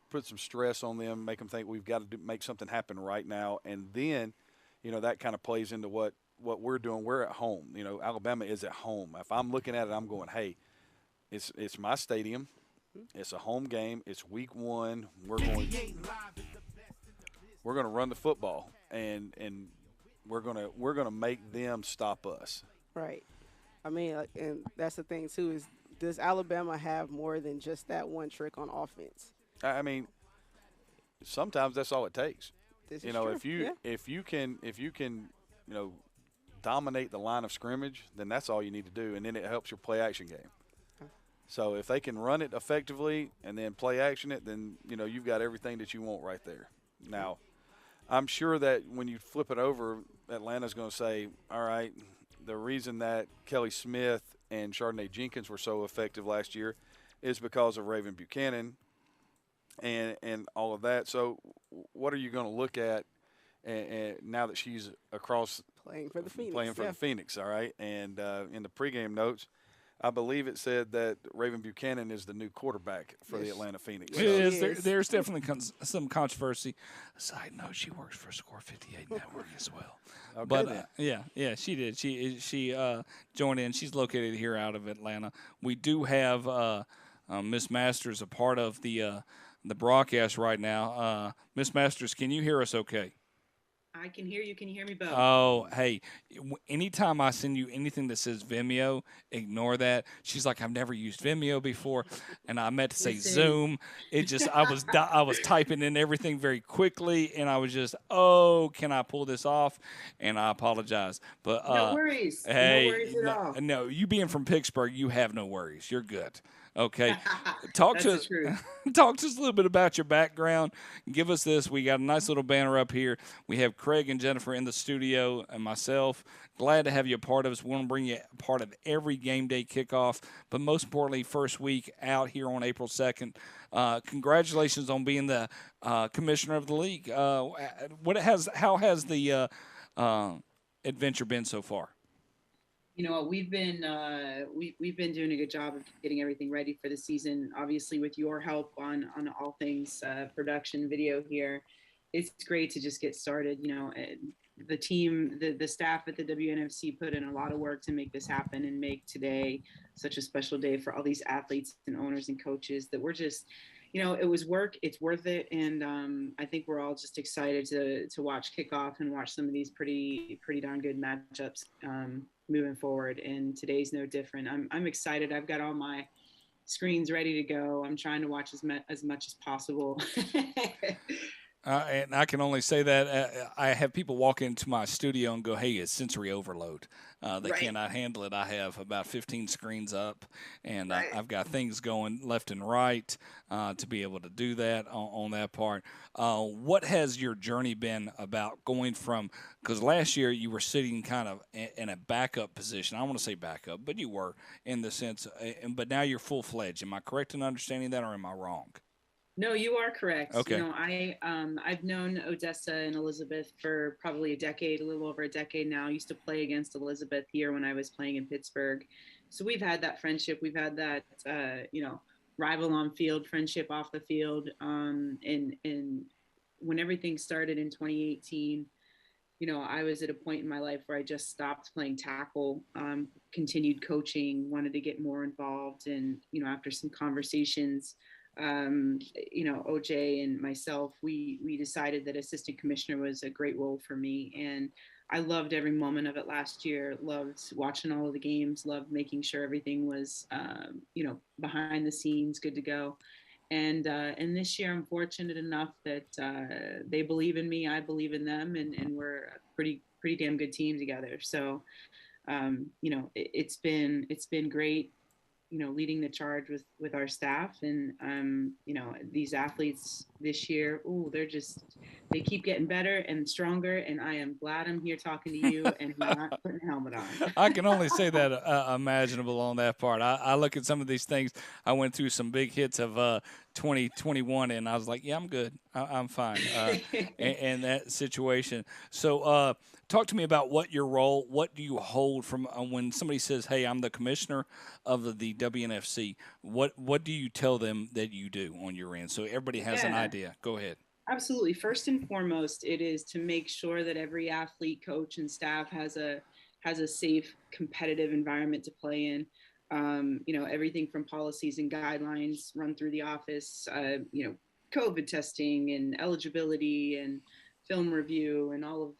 put some stress on them, make them think we've got to make something happen right now. And then, that kind of plays into what we're doing. We're at home. Alabama is at home. If I'm looking at it, I'm going, hey, it's my stadium. It's a home game. It's week one. We're going to run the football, and we're gonna make them stop us. Right. I mean, and that's the thing too, is does Alabama have more than just that one trick on offense? I mean, sometimes that's all it takes. This is true. If you can dominate the line of scrimmage, then that's all you need to do, and then it helps your play action game. So if they can run it effectively and then play action it, then you've got everything that you want right there. Now, I'm sure that when you flip it over, Atlanta's going to say, all right, the reason that Kelly Smith and Chardonnay Jenkins were so effective last year is because of Raven Buchanan and all of that. So what are you going to look at and now that she's across playing for the Phoenix? The Phoenix, all right. And in the pregame notes, I believe it said that Raven Buchanan is the new quarterback for the Atlanta Phoenix. It is. There's definitely some controversy. Side note, she works for Score 58 Network as well. Okay, but yeah, she did. She joined in. She's located here out of Atlanta. We do have Miss Masters a part of the broadcast right now. Miss Masters, can you hear us okay? I I can hear you. Can you hear me both? Oh, hey, anytime I send you anything that says Vimeo, ignore that. She's like, I've never used Vimeo before, and I meant to say Listen. Zoom. It just I was typing in everything very quickly, and I was just, oh, can I pull this off? And I apologize, but No worries. hey, No worries at all. no, you being from Pittsburgh, you have no worries. You're good. Okay, talk That's to the truth. talk to us a little bit about your background. Give us this. We got a nice little banner up here. We have Craig and Jennifer in the studio, and myself. Glad to have you a part of us. We want to bring you a part of every game day kickoff, but most importantly, first week out here on April 2nd. Congratulations on being the commissioner of the league. How has the adventure been so far? You know, we've been doing a good job of getting everything ready for the season. Obviously, with your help on all things production, video here, it's great to just get started. You know, the team, the staff at the WNFC put in a lot of work to make this happen and make today such a special day for all these athletes and owners and coaches. That we're just, you know, it was work. It's worth it, and I think we're all just excited to watch kickoff and watch some of these pretty darn good matchups. Moving forward, and today's no different. I'm excited. I've got all my screens ready to go. I'm trying to watch as much as possible. And I can only say that I have people walk into my studio and go, hey, it's sensory overload. They Right. cannot handle it. I have about 15 screens up, and Right. I've got things going left and right to be able to do that on that part. What has your journey been about going from – because last year you were sitting kind of in a backup position. I don't want to say backup, but you were in the sense but now you're full-fledged. Am I correct in understanding that, or am I wrong? No, you are correct. Okay. You know, I've known Odessa and Elizabeth for probably a little over a decade now. I used to play against Elizabeth here when I was playing in Pittsburgh. So we've had that friendship. We've had that, rival on field, friendship off the field. And when everything started in 2018, you know, I was at a point in my life where I just stopped playing tackle, continued coaching, wanted to get more involved. And, you know, after some conversations, OJ and myself, we decided that assistant commissioner was a great role for me. And I loved every moment of it last year, loved watching all of the games, loved making sure everything was, behind the scenes, good to go. And this year I'm fortunate enough that they believe in me, I believe in them, and we're a pretty damn good team together. So, it's been great, you know, leading the charge with our staff, and these athletes this year, they keep getting better and stronger, and I am glad I'm here talking to you and not putting a helmet on. I can only say that imaginable on that part. I look at some of these things. I went through some big hits of 2021, and I was like, yeah, I'm good. I'm fine in that situation. So talk to me about what do you hold from when somebody says, hey, I'm the commissioner of the WNFC. What do you tell them that you do on your end? So everybody has an idea. Go ahead. Absolutely. First and foremost, it is to make sure that every athlete, coach, and staff has a safe, competitive environment to play in. Everything from policies and guidelines run through the office, COVID testing and eligibility and film review and all of,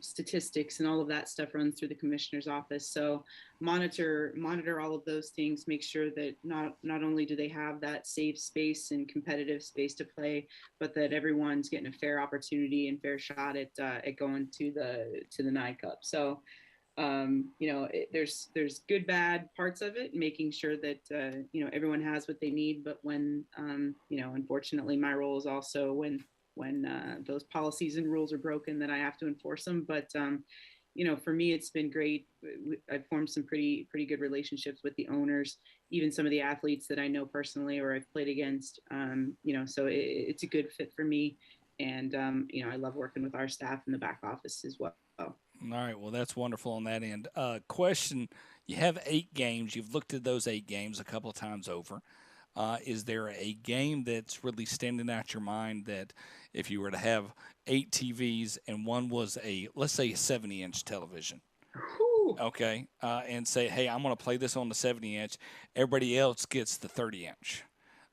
statistics and all of that stuff runs through the commissioner's office. So monitor all of those things, make sure that not only do they have that safe space and competitive space to play, but that everyone's getting a fair opportunity and fair shot at going to the NI Cup. So, there's good, bad parts of it, making sure that, everyone has what they need. But when, unfortunately my role is also when those policies and rules are broken, that I have to enforce them. But, for me, it's been great. I've formed some pretty good relationships with the owners, even some of the athletes that I know personally or I've played against, so it's a good fit for me. And, I love working with our staff in the back office as well. All right. Well, that's wonderful on that end. Question, you have 8 games. You've looked at those 8 games a couple of times over. Is there a game that's really standing out your mind that if you were to have 8 TVs and one was let's say a 70-inch television, okay, and say, hey, I'm going to play this on the 70-inch, everybody else gets the 30-inch.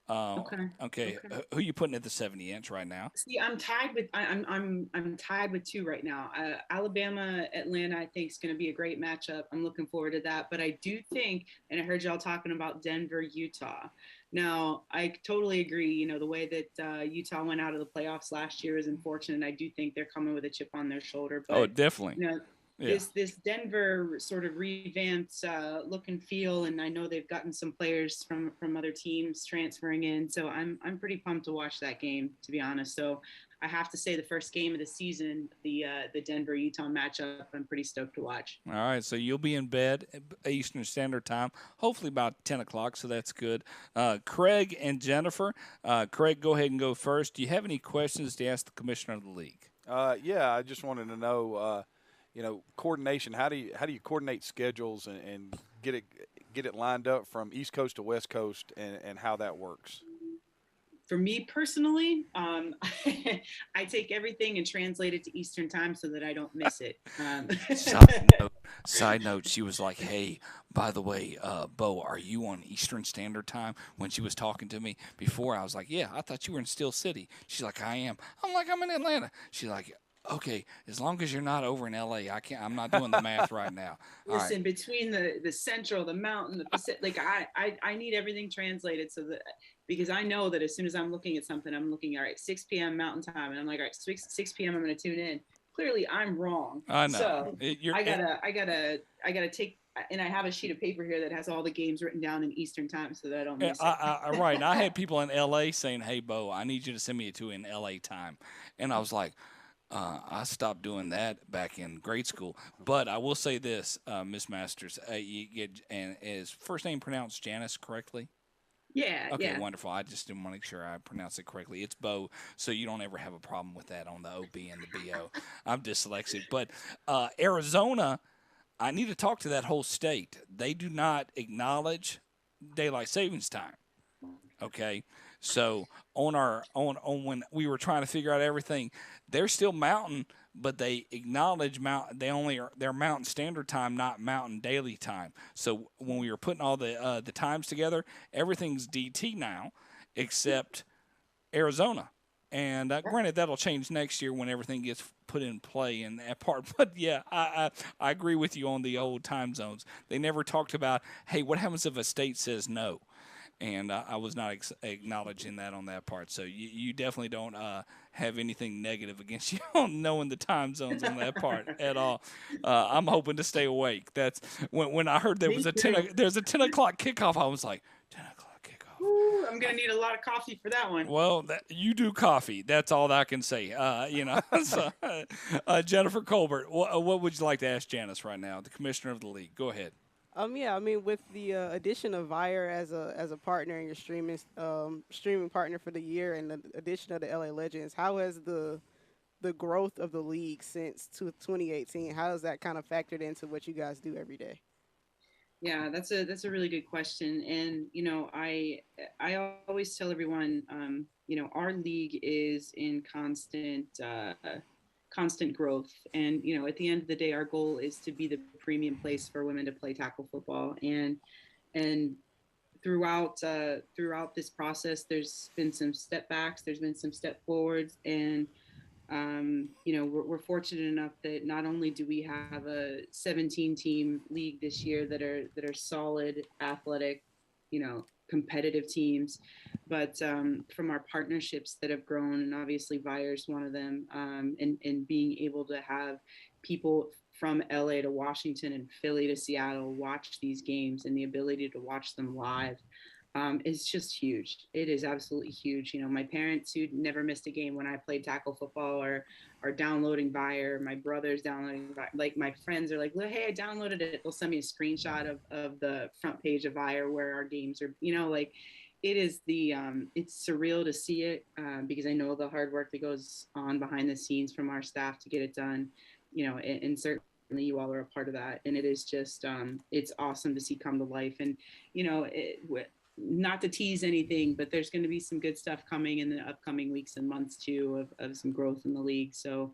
Okay. Okay. Who you putting at the 70-inch right now? See, I'm tied with I'm tied with two right now. Alabama, Atlanta, I think is going to be a great matchup. I'm looking forward to that. But I do think, and I heard y'all talking about Denver, Utah. Now, I totally agree. You know, the way that Utah went out of the playoffs last year is unfortunate. I do think they're coming with a chip on their shoulder. But, Oh, definitely. You know, Yeah. this Denver sort of revamped look and feel, and I know they've gotten some players from other teams transferring in, so I'm pretty pumped to watch that game, to be honest. So I have to say the first game of the season, the Denver Utah matchup, I'm pretty stoked to watch. All right, so you'll be in bed Eastern Standard Time, hopefully about 10 o'clock, so that's good. Craig and Jennifer, Craig, go ahead and go first. Do you have any questions to ask the commissioner of the league? Yeah, I just wanted to know, coordination. How do you coordinate schedules and get it lined up from East Coast to West Coast, and how that works? For me personally, I take everything and translate it to Eastern time so that I don't miss it. Side note, she was like, hey, by the way, Bo, are you on Eastern Standard Time? When she was talking to me before, I was like, yeah, I thought you were in Steel City. She's like, I am. I'm like, I'm in Atlanta. She's like, okay, as long as you're not over in LA, I'm not doing the math right now. Listen, between the Central, the Mountain, the Pacific, like I need everything translated so that, because I know that as soon as I'm looking at something, I'm looking, all right, 6 p.m. Mountain Time, and I'm like, all right, 6 p.m. I'm going to tune in. Clearly, I'm wrong. I know. So I gotta take, and I have a sheet of paper here that has all the games written down in Eastern time so that I don't miss it. Right. I had people in LA saying, hey, Bo, I need you to send me to in LA time, and I was like, I stopped doing that back in grade school. But I will say this, Miss Masters, is first name pronounced Janice correctly? Yeah. Okay, yeah. wonderful. I just didn't want to make sure I pronounce it correctly. It's Bo, so you don't ever have a problem with that on the OB and the BO. I'm dyslexic. But Arizona, I need to talk to that whole state. They do not acknowledge daylight savings time. Okay, so on when we were trying to figure out everything, they're still mountain, but they acknowledge they're mountain standard time, not mountain daily time. So when we were putting all the times together, everything's DT now, except Arizona. And granted, that'll change next year when everything gets put in play in that part. But yeah, I agree with you on the old time zones. They never talked about, hey, what happens if a state says no? And I was not acknowledging that on that part. So you definitely don't have anything negative against you on knowing the time zones on that part at all. I'm hoping to stay awake. That's when I heard there's a 10 o'clock kickoff. I was like, 10 o'clock kickoff. Ooh, I'm gonna need a lot of coffee for that one. Well, you do coffee. That's all that I can say. So, Jennifer Colbert, what would you like to ask Janice right now, the commissioner of the league? Go ahead. Yeah, I mean, with the addition of Vire as a partner and your streaming partner for the year, and the addition of the LA Legends, how has the growth of the league since 2018? How has that kind of factored into what you guys do every day? Yeah, that's a really good question, and I always tell everyone, our league is in constant growth, and at the end of the day, our goal is to be the premium place for women to play tackle football, and throughout this process, there's been some step backs, there's been some step forwards, and we're fortunate enough that not only do we have a 17-team league this year that are solid, athletic, competitive teams, but from our partnerships that have grown, and obviously Vire's one of them, and being able to have people from LA to Washington and Philly to Seattle watch these games, and the ability to watch them live is just huge. It is absolutely huge. My parents, who never missed a game when I played tackle football, are downloading Vire. My brother's downloading Vire. Like, my friends are like, well, hey, I downloaded it. They'll send me a screenshot of the front page of Vire where our games are, it is it's surreal to see it, because I know the hard work that goes on behind the scenes from our staff to get it done, and certainly you all are a part of that. And it is just, it's awesome to see come to life. And, not to tease anything, but there's going to be some good stuff coming in the upcoming weeks and months too, of some growth in the league. So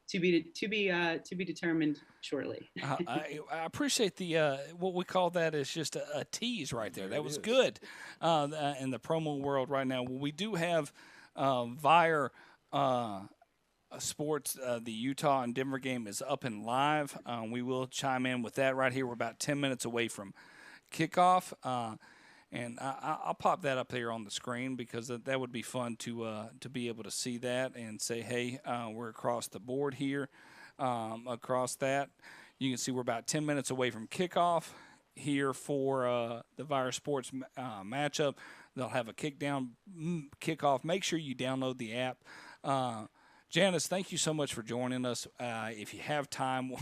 to be determined shortly. I appreciate the what we call that is just a tease right there. That was good in the promo world right now. We do have Vire Sports. The Utah and Denver game is up and live. We will chime in with that right here. We're about 10 minutes away from kickoff. And I'll pop that up there on the screen because that would be fun to be able to see that and say, hey, we're across the board here. Across that, you can see we're about 10 minutes away from kickoff here for the Virus Sports matchup. They'll have a kickoff. Make sure you download the app. Janice, thank you so much for joining us. If you have time,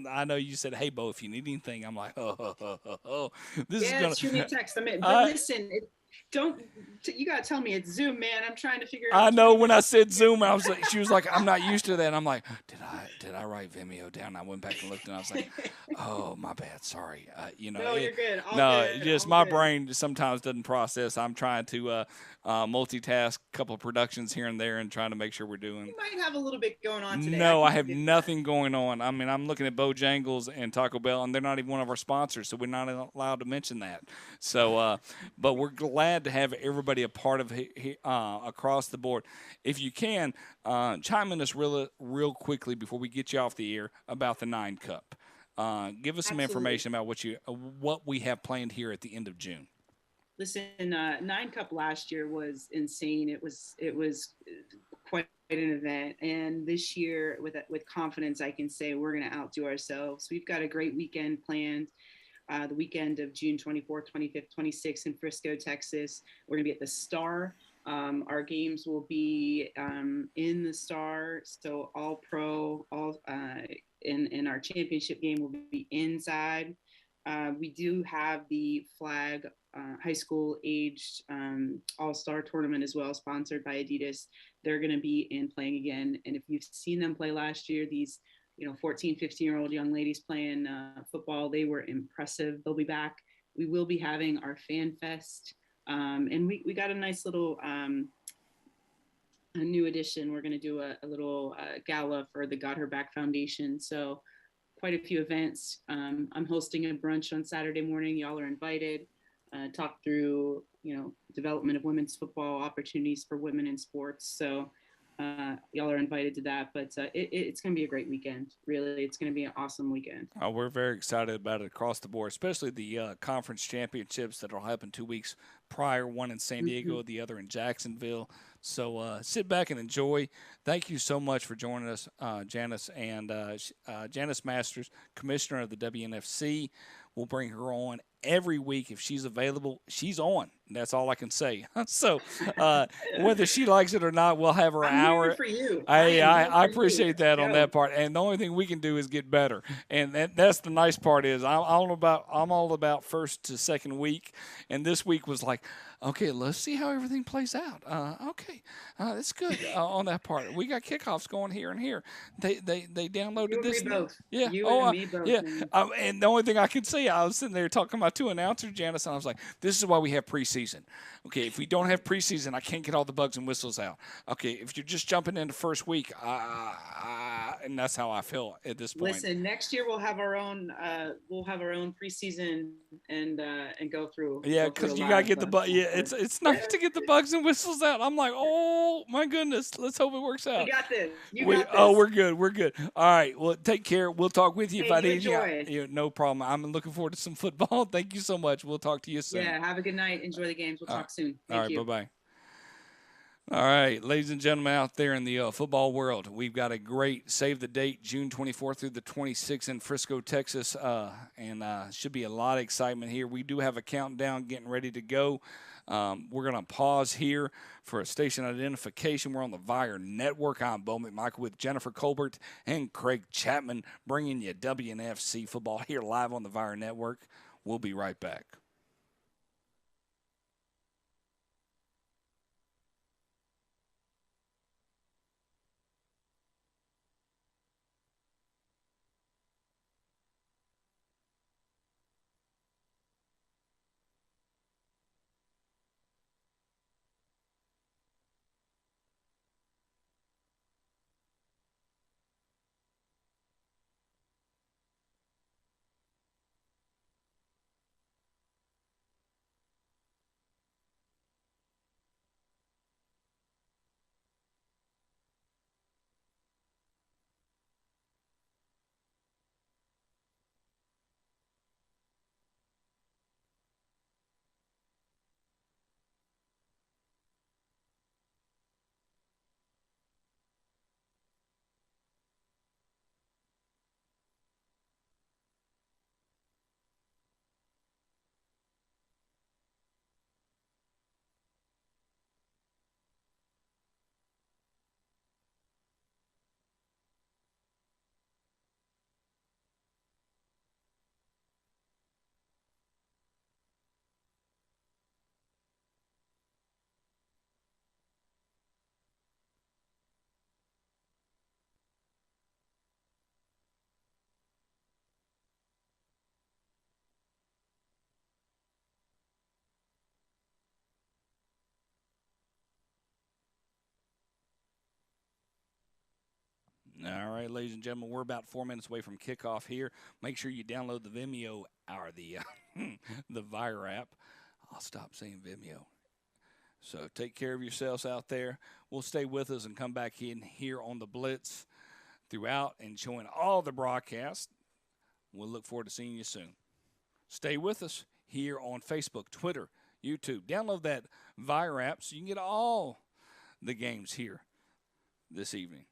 I know you said, hey, Bo, if you need anything, I'm like, this is going to... shoot me a text. But listen, you got to tell me it's Zoom, man. I'm trying to figure out. I know when I said Zoom, she was like, I'm not used to that. I'm like, did I write Vimeo down? I went back and looked and I was like, oh, my bad. Sorry. No, you're good. My brain sometimes doesn't process. I'm trying to multitask a couple of productions here and there and trying to make sure we're doing. You might have a little bit going on today. No, I have nothing going on. I mean, I'm looking at Bojangles and Taco Bell, and they're not even one of our sponsors, so we're not allowed to mention that. So, but we're glad to have everybody a part of across the board. If you can, chime in us real quickly before we get you off the air about the 9 Cup. Give us some information about what we have planned here at the end of June. Listen, 9 Cup last year was insane. It was quite an event, and this year, with confidence, I can say we're going to outdo ourselves. We've got a great weekend planned. The weekend of June 24th, 25th, 26th in Frisco, Texas. We're going to be at the Star. Our games will be in the Star, so all pro, in our championship game will be inside. We do have the flag high school aged all-star tournament as well, sponsored by Adidas. They're going to be in playing again. And if you've seen them play last year, these 14, 15-year-old young ladies playing football, they were impressive. They'll be back. We will be having our Fan Fest. And we got a nice little a new edition. We're going to do a little gala for the Got Her Back Foundation. So quite a few events. I'm hosting a brunch on Saturday morning. Y'all are invited. Talk through, development of women's football, opportunities for women in sports. So y'all are invited to that, but it's going to be a great weekend. Really, it's going to be an awesome weekend. We're very excited about it across the board, especially the conference championships that will happen 2 weeks prior, one in San Diego, the other in Jacksonville. So sit back and enjoy. Thank you so much for joining us, Janice, and Janice Masters, commissioner of the WNFC. We'll bring her on every week if she's available. She's on. That's all I can say. So whether she likes it or not, we'll have her hour. Here for you. I appreciate that on that part. And the only thing we can do is get better. And that's the nice part is I'm all about first to second week. And this week was like, okay, let's see how everything plays out. That's good on that part. We got kickoffs going here and here. They downloaded this. Yeah. And me both. Yeah. And the only thing I could say, I was sitting there talking to my 2 announcers, Janice, and I was like, this is why we have preseason. Okay, if we don't have preseason, I can't get all the bugs and whistles out. Okay, if you're just jumping into first week, and that's how I feel at this point. Listen, next year we'll have our own preseason and go through. Yeah, because you gotta get the bug. Yeah, it's nice to get the bugs and whistles out. I'm like, oh my goodness, let's hope it works out. We got this. Oh, we're good. We're good. All right. Well, take care. We'll talk with you if I need you. No problem. I'm looking forward to some football. Thank you so much. We'll talk to you soon. Yeah. Have a good night. Enjoy the games. We'll talk soon. Thank you. Bye-bye. All right, ladies and gentlemen out there in the football world, we've got a great save the date, June 24th through the 26th in Frisco, Texas, and should be a lot of excitement here. We do have a countdown getting ready to go. We're going to pause here for a station identification. We're on the Vire Network. I'm Bo McMichael with Jennifer Colbert and Craig Chapman bringing you WNFC football here live on the Vire Network. We'll be right back. All right, ladies and gentlemen, we're about 4 minutes away from kickoff here. Make sure you download the Vimeo or the the Vire app. I'll stop saying Vimeo. So take care of yourselves out there. We'll stay with us and come back in here on the Blitz throughout and showing all the broadcasts. We'll look forward to seeing you soon. Stay with us here on Facebook, Twitter, YouTube. Download that Vire app so you can get all the games here this evening.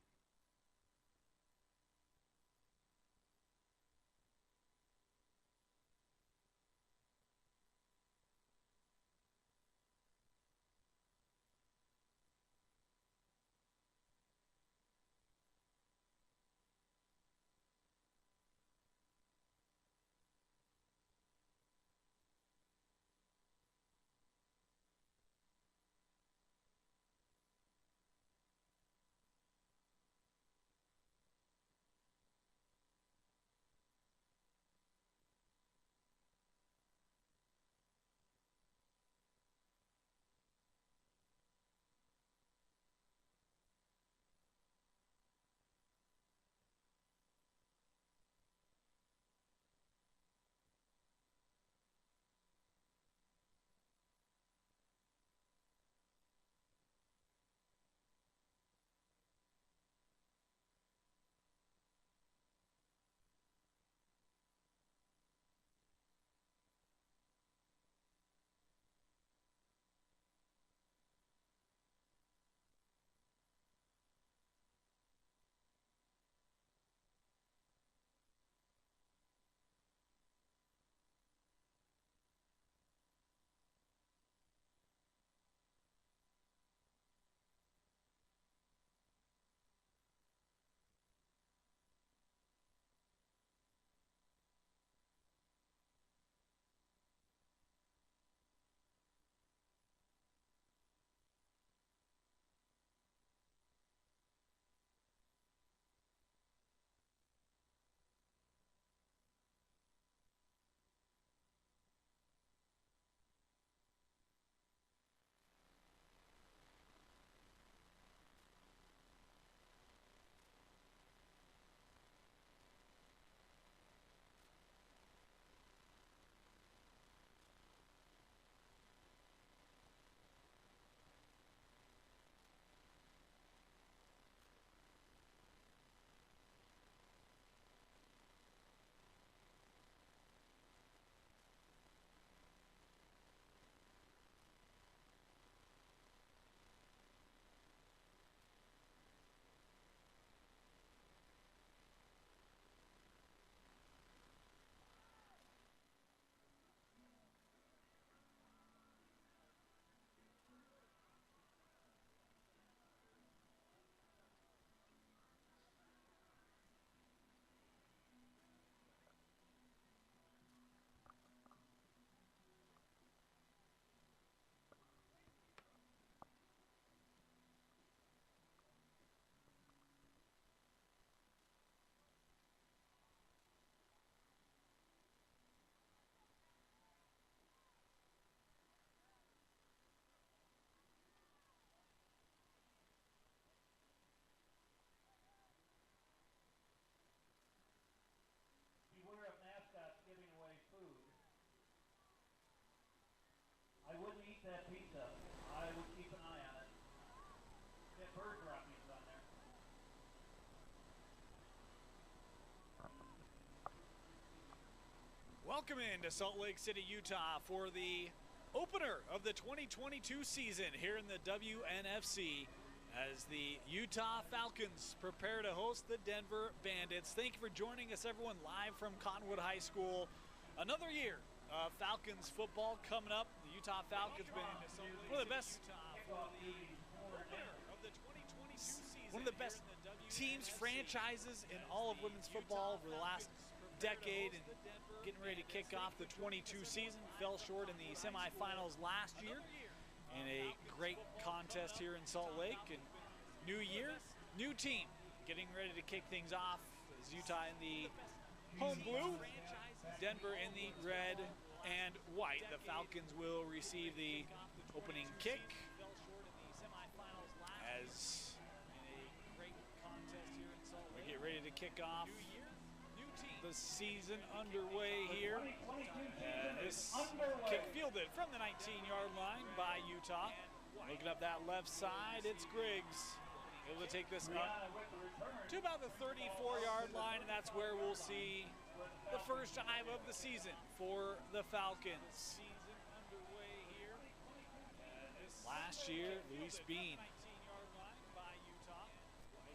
Beware of mascots giving away food. I wouldn't eat that pizza. I would keep an eye on it. That bird droppings on there. Welcome into Salt Lake City, Utah for the opener of the 2022 season here in the WNFC as the Utah Falcons prepare to host the Denver Bandits. Thank you for joining us, everyone, live from Cottonwood High School. Another year of Falcons football coming up. The Utah Falcons been one of the best one of the best teams, franchises in all of women's football over the last decade, and getting ready to kick off the 22 season. Fell short in the semifinals last year in a great contest here in Salt Lake. And new year, new team, getting ready to kick things off as Utah in the home blue, Denver in the red and white. The Falcons will receive the opening kick as we get kick off the season underway here. And this kick fielded from the 19-yard line by Utah. Looking up that left side, it's Griggs. Able to take this up to about the 34-yard line, and that's where we'll see the first drive of the season for the Falcons. Last year, Luis Bean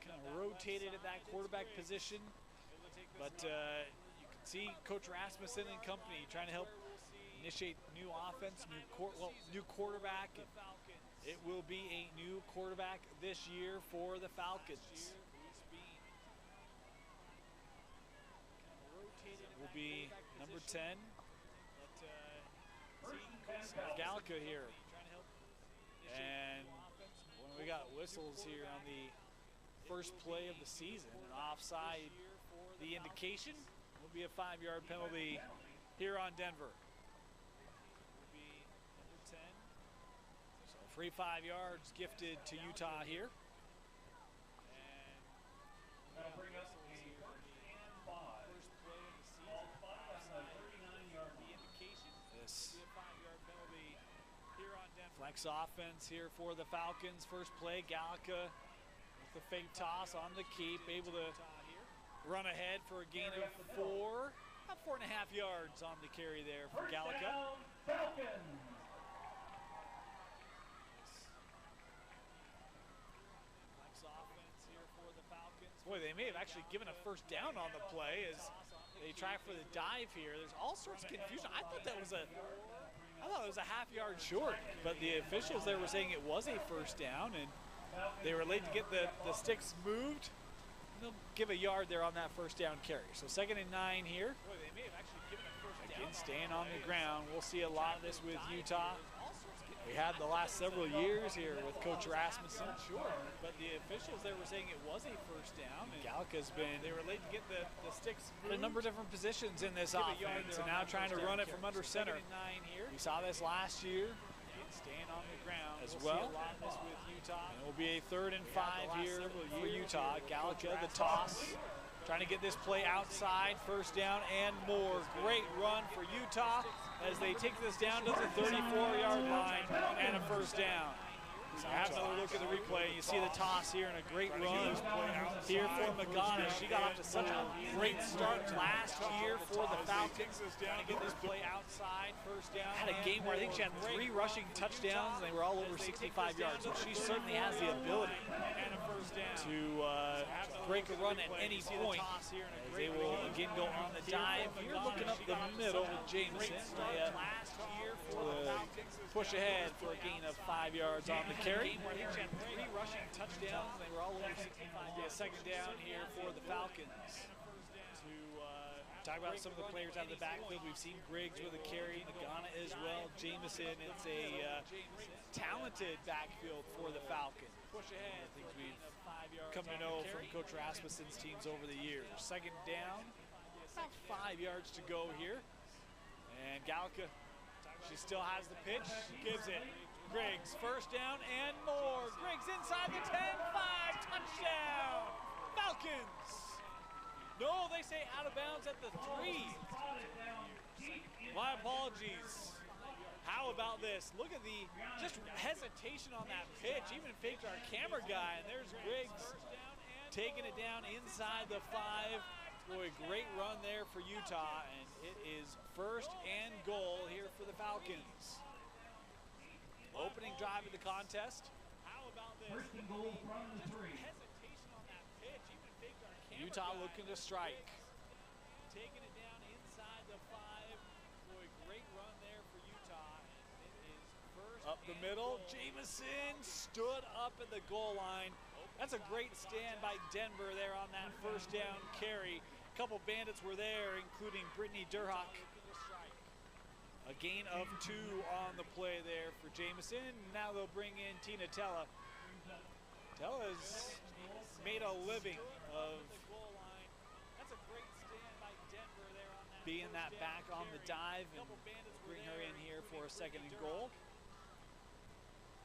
kind of rotated at that quarterback position, but you can see Coach Rasmussen and company trying to help initiate new offense, new quarterback. It will be a new quarterback this year for the Falcons. Will be number 10, Gallica here. And when we got whistles here on the first play of the season, an offside, the indication will be a 5-yard penalty here on Denver. Will be number 10. So free 5 yards gifted to Utah here. And that'll bring us a first and 5. First play of the season. Offside, 39-yard the indication. This will be a 5-yard penalty here on Denver. Flex offense here for the Falcons. First play, Gallica with the fake toss on the keep, able to run ahead for a gain of 4, about 4.5 yards on the carry there for Gallica. Boy, they may have actually given a first down on the play as they try for the dive here. There's all sorts of confusion. I thought it was a half-yard short, but the officials there were saying it was a first down, and they were late to get the sticks moved. They'll give a yard there on that first down carry. So 2nd and 9 here. Boy, they may have actually given a first down. Again, staying on the ground. We'll see a lot of this with Utah. We had the last several years here with Coach Rasmussen. Sure, but the officials there were saying it was a first down. And Gallica's been, they were late to get the sticks moved. A number of different positions in this offense, and now trying to run it from under center. We saw this last year. Staying on the ground as well. See a lot of this with Utah. And it will be a 3rd and 5 here for Utah. Gallica, the toss. Trying to get this play outside, first down and more. Great run for Utah as they take this down to the 34-yard line and a first down. So have another look at the replay. You see the toss here and a great run here for Magana. She got off to such a great start last year for the Falcons. Trying to get this play outside, first down. Had a game where I think she had 3 rushing touchdowns and they were all over 65 yards. So she certainly has the ability to break a run at any point. As they will again go on the dive. You're looking up the middle with Jameson. Push ahead for a gain of 5 yards on the carry. 3 rushing touchdowns. They were all over 65. Yeah, 2nd down here for the Falcons. To talk about some of the players out of the backfield, we've seen Griggs with a carry, Nagana as well, Jameson. It's a talented backfield for the Falcons. Push ahead. Things we've come to know from Coach Rasmussen's teams over the years. 2nd down, about 5 yards to go here. And Gallica, she still has the pitch, gives it. Griggs, first down and more. Griggs inside the 10, 5, touchdown, Falcons. No, they say out of bounds at the 3. My apologies. How about this? Look at the just hesitation on that pitch. Even faked our camera guy, and there's Griggs taking it down inside the 5. Boy, great run there for Utah, and it is 1st and goal here for the Falcons. Opening drive of the contest. How about this? 1st and goal from the 3. Hesitation on that pitch. Even faked our camera Utah guy. Looking to strike. Taking it down inside the 5. Boy, great run there for Utah. And it is 1st up the middle. Jameson stood up at the goal line. That's a great stand by Denver there on that first down carry. A couple Bandits were there, including Brittany Durhawk. A gain of 2 on the play there for Jameson. Now they'll bring in Tina Tella. Tella's made a living of being that back on the dive, and bring her in here for a 2nd and goal.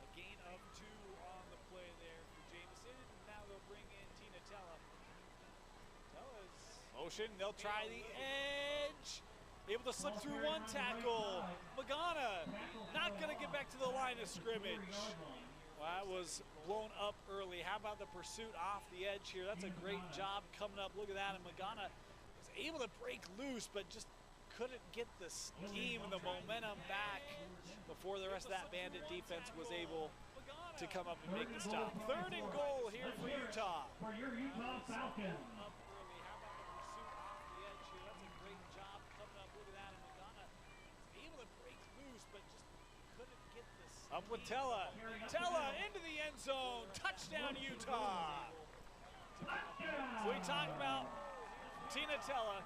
A gain of 2 on the play there for Jameson. Now they'll bring in Tina Tella. Tella motion. They'll try the edge. Able to slip through one tackle. Magana not going to get back to the line of scrimmage. Well, that was blown up early. How about the pursuit off the edge here? That's a great job coming up. Look at that. And Magana was able to break loose, but just couldn't get the scheme and the momentum back before the rest of that Bandit defense was able to come up and make the stop. 3rd and goal here for Utah. For your Utah Falcons. Up early. How about the pursuit off the edge here? That's a great job coming up. Look at that. And Magana was able to break loose, but just couldn't get this. Up with Tella. Tella into the end zone. Touchdown, Utah. So we talked about Tina Tella.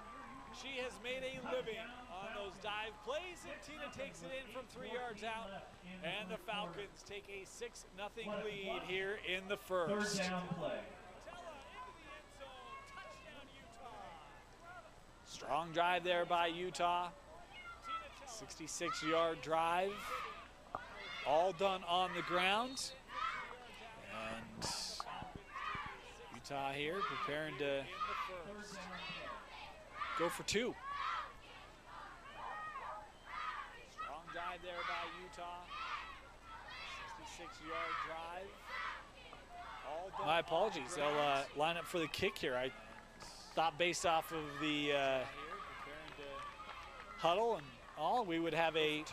She has made a living on those dive plays, and Tina takes it in from 3 yards out. And the Falcons take a 6-0 lead here in the first. 3rd down play. Tella into the end zone. Touchdown, Utah. Strong drive there by Utah. 66-yard drive. All done on the ground. And Utah here preparing to go for 2. Strong drive there by Utah. 66-yard drive. All done. My apologies. They'll line up for the kick here. I thought based off of the huddle and all, we would have a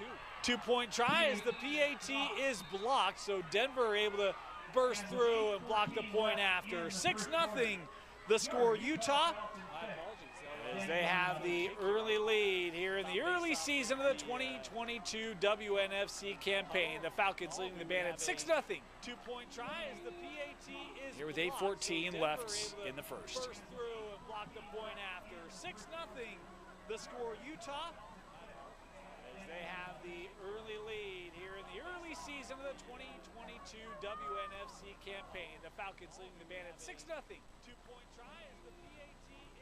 2-point try as the PAT is blocked. So Denver able to burst through and block the point after. 6-0 the score. Utah, as they have the early lead here in the early season of the 2022 WNFC campaign. The Falcons leading the Bandits 6-0. 2-point try as the PAT is here with 8:14 left in the first. Burst through and block the point after. 6-0 the score. Utah, as they have the early lead here in the early season of the 2022 WNFC campaign. The Falcons leading the Bandits 6-0. 2-point try as the PAT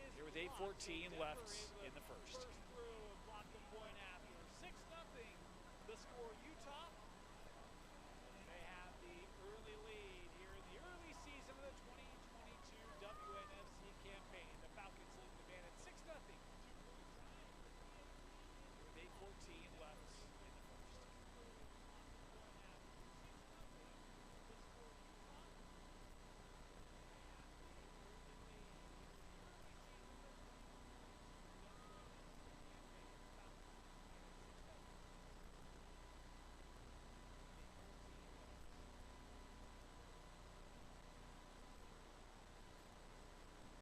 is here with 8:14 left in the first. Through and block the point after. 6-0 the score. Utah.